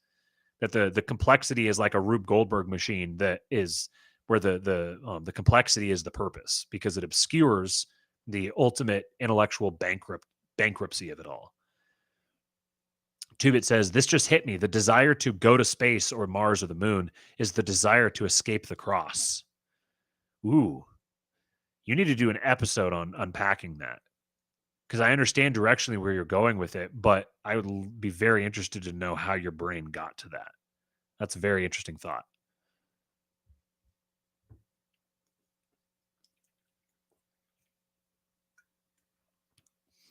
That the complexity is like a Rube Goldberg machine that is where the complexity is the purpose, because it obscures the ultimate intellectual bankruptcy of it all. Tubit says, this just hit me. The desire to go to space or Mars or the moon is the desire to escape the cross. Ooh, you need to do an episode on unpacking that, because I understand directionally where you're going with it, but I would be very interested to know how your brain got to that. That's a very interesting thought.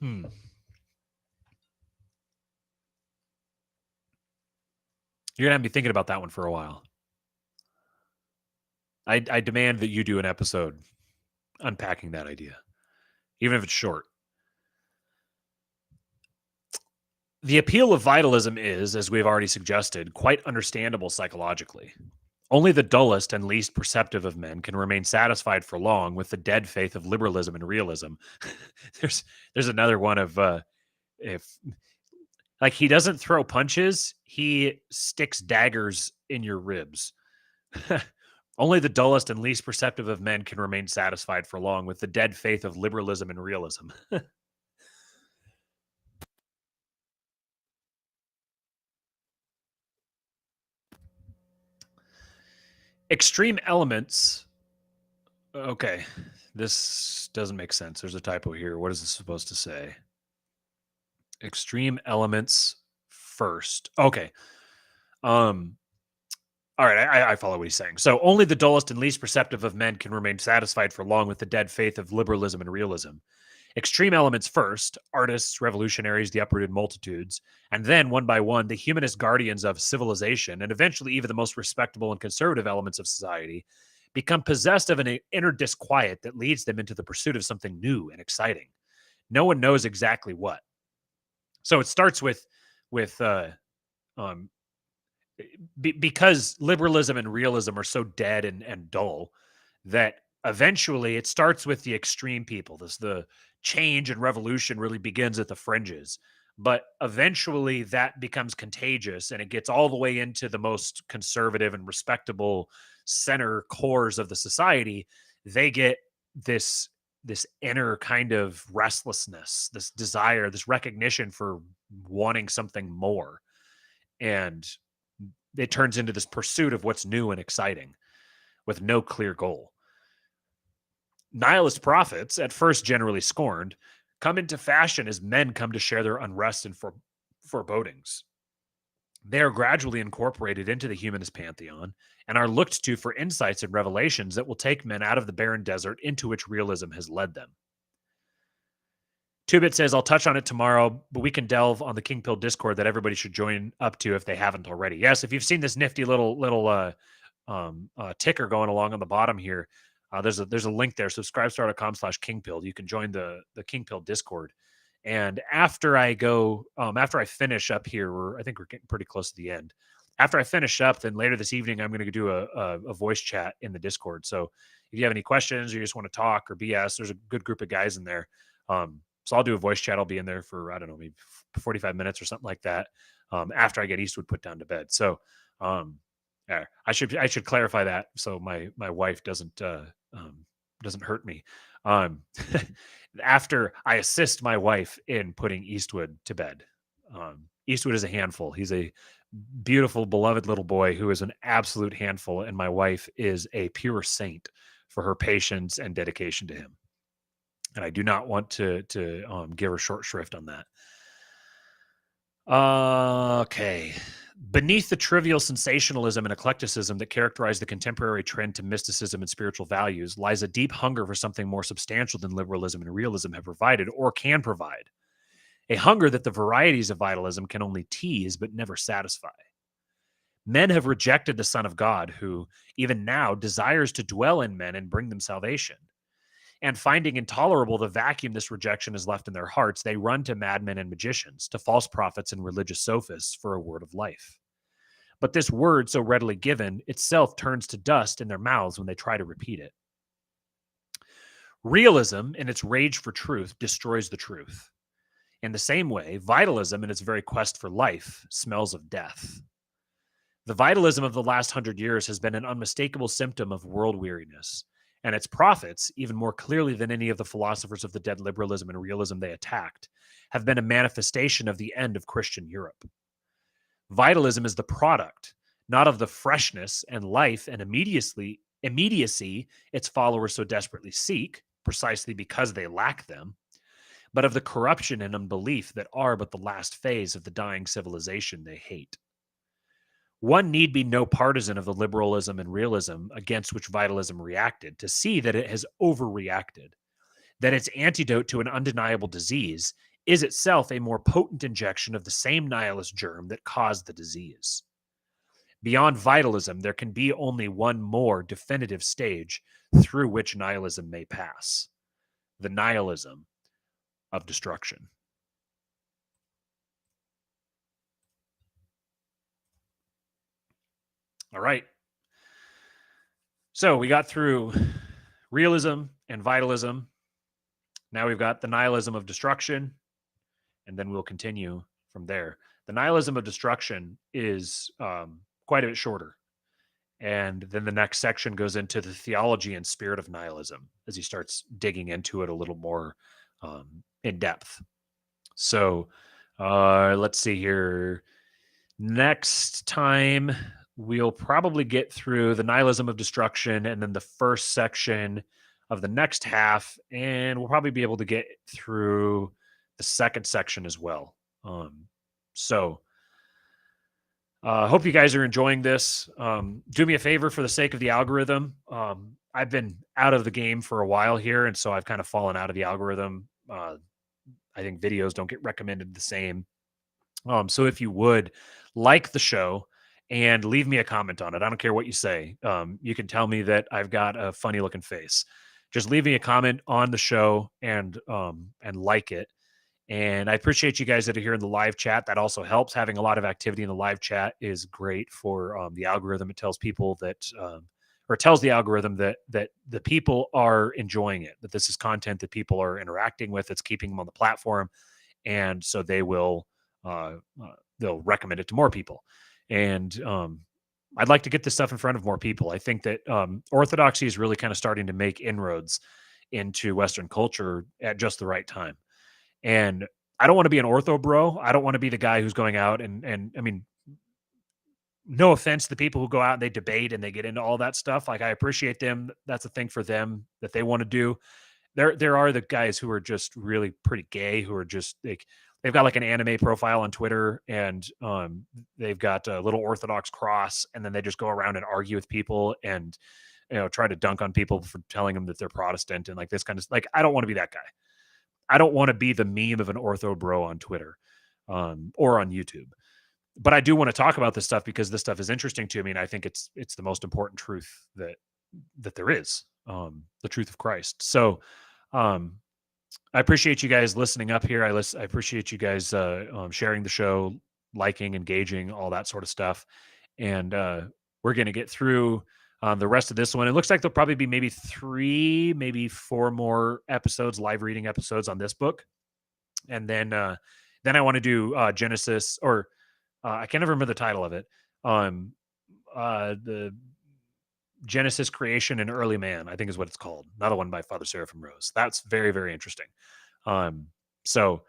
You're going to have me thinking about that one for a while. I demand that you do an episode unpacking that idea, even if it's short. The appeal of vitalism is, as we've already suggested, quite understandable psychologically. Only the dullest and least perceptive of men can remain satisfied for long with the dead faith of liberalism and realism. There's another one of if like he doesn't throw punches, he sticks daggers in your ribs. Only the dullest and least perceptive of men can remain satisfied for long with the dead faith of liberalism and realism. Extreme elements. Okay, this doesn't make sense. There's a typo here. What is this supposed to say? Extreme elements first. Okay. All right, I follow what he's saying. So only the dullest and least perceptive of men can remain satisfied for long with the dead faith of liberalism and realism. Extreme elements first, artists, revolutionaries, the uprooted multitudes, and then one by one, the humanist guardians of civilization, and eventually even the most respectable and conservative elements of society, become possessed of an inner disquiet that leads them into the pursuit of something new and exciting. No one knows exactly what. So it starts with because liberalism and realism are so dead and dull that eventually it starts with the extreme people. The change and revolution really begins at the fringes, but eventually that becomes contagious and it gets all the way into the most conservative and respectable center cores of the society. They get this inner kind of restlessness, this desire, this recognition for wanting something more, and it turns into this pursuit of what's new and exciting with no clear goal. Nihilist prophets, at first generally scorned, come into fashion as men come to share their unrest and forebodings. They are gradually incorporated into the humanist pantheon and are looked to for insights and revelations that will take men out of the barren desert into which realism has led them. Two-Bit says, I'll touch on it tomorrow, but we can delve on the King Pill Discord that everybody should join up to if they haven't already. Yes, if you've seen this nifty little ticker going along on the bottom here, there's a link there, subscribestar.com/kingpill. You can join the King Pill Discord. And after I finish up here, I think we're getting pretty close to the end. After I finish up, then later this evening, I'm going to do a voice chat in the Discord. So if you have any questions or you just want to talk or BS, there's a good group of guys in there. So I'll do a voice chat. I'll be in there for, I don't know, maybe 45 minutes or something like that. After I get Eastwood put down to bed. So, yeah, I should clarify that. So my wife doesn't hurt me. After I assist my wife in putting Eastwood to bed. Eastwood is a handful. He's a beautiful, beloved little boy who is an absolute handful. And my wife is a pure saint for her patience and dedication to him. And I do not want to give her short shrift on that. Okay. Beneath the trivial sensationalism and eclecticism that characterize the contemporary trend to mysticism and spiritual values lies a deep hunger for something more substantial than liberalism and realism have provided or can provide. A hunger that the varieties of vitalism can only tease but never satisfy. Men have rejected the Son of God, who, even now, desires to dwell in men and bring them salvation. And finding intolerable the vacuum this rejection has left in their hearts, they run to madmen and magicians, to false prophets and religious sophists for a word of life. But this word, so readily given, itself turns to dust in their mouths when they try to repeat it. Realism, in its rage for truth, destroys the truth. In the same way, vitalism, in its very quest for life, smells of death. The vitalism of the last 100 years has been an unmistakable symptom of world weariness. And its prophets, even more clearly than any of the philosophers of the dead liberalism and realism they attacked, have been a manifestation of the end of Christian Europe. Vitalism is the product, not of the freshness and life and immediacy its followers so desperately seek, precisely because they lack them, but of the corruption and unbelief that are but the last phase of the dying civilization they hate. One need be no partisan of the liberalism and realism against which vitalism reacted to see that it has overreacted, that its antidote to an undeniable disease is itself a more potent injection of the same nihilist germ that caused the disease. Beyond vitalism, there can be only one more definitive stage through which nihilism may pass: the nihilism of destruction. All right. So we got through realism and vitalism. Now we've got the nihilism of destruction, and then we'll continue from there. The nihilism of destruction is quite a bit shorter. And then the next section goes into the theology and spirit of nihilism as he starts digging into it a little more in depth. So let's see here. Next time, we'll probably get through the nihilism of destruction and then the first section of the next half, and we'll probably be able to get through the second section as well. Hope you guys are enjoying this. Do me a favor for the sake of the algorithm. I've been out of the game for a while here, and so I've kind of fallen out of the algorithm. I think videos don't get recommended the same. So if you would like the show and leave me a comment on it, I don't care what you say. You can tell me that I've got a funny looking face. Just leave me a comment on the show and like it. And I appreciate you guys that are here in the live chat. That also helps. Having a lot of activity in the live chat is great for the algorithm. It tells people that, or tells the algorithm that the people are enjoying it, that this is content that people are interacting with. It's keeping them on the platform, and so they will they'll recommend it to more people. And I'd like to get this stuff in front of more people. I think that orthodoxy is really kind of starting to make inroads into Western culture at just the right time. And I don't want to be an ortho bro. I don't want to be the guy who's going out and I mean, no offense to the people who go out and they debate and they get into all that stuff. Like, I appreciate them. That's a thing for them that they want to do. There are the guys who are just really pretty gay, who are just like, they've got like an anime profile on Twitter, and they've got a little Orthodox cross, and then they just go around and argue with people and, try to dunk on people for telling them that they're Protestant and like this kind of, like, I don't want to be that guy. I don't want to be the meme of an ortho bro on Twitter, or on YouTube. But I do want to talk about this stuff because this stuff is interesting to me, and I think it's the most important truth that there is, the truth of Christ. So, um, I appreciate you guys listening up here. I appreciate you guys sharing the show, liking, engaging, all that sort of stuff. And we're going to get through the rest of this one. It looks like there'll probably be maybe 3, maybe 4 more episodes, live reading episodes on this book, and then I want to do Genesis, or I can't ever remember the title of it. The Genesis Creation and Early Man, I think is what it's called. Another one by Father Seraphim Rose. That's very, very interesting. So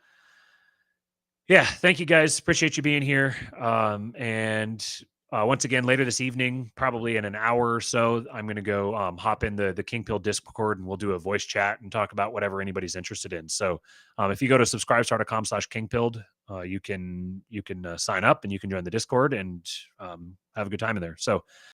yeah, thank you guys. Appreciate you being here. And once again, later this evening, probably in an hour or so, I'm going to go hop in the King Pill Discord, and we'll do a voice chat and talk about whatever anybody's interested in. So if you go to subscribestar.com/kingpilled, you can sign up and you can join the Discord and have a good time in there. So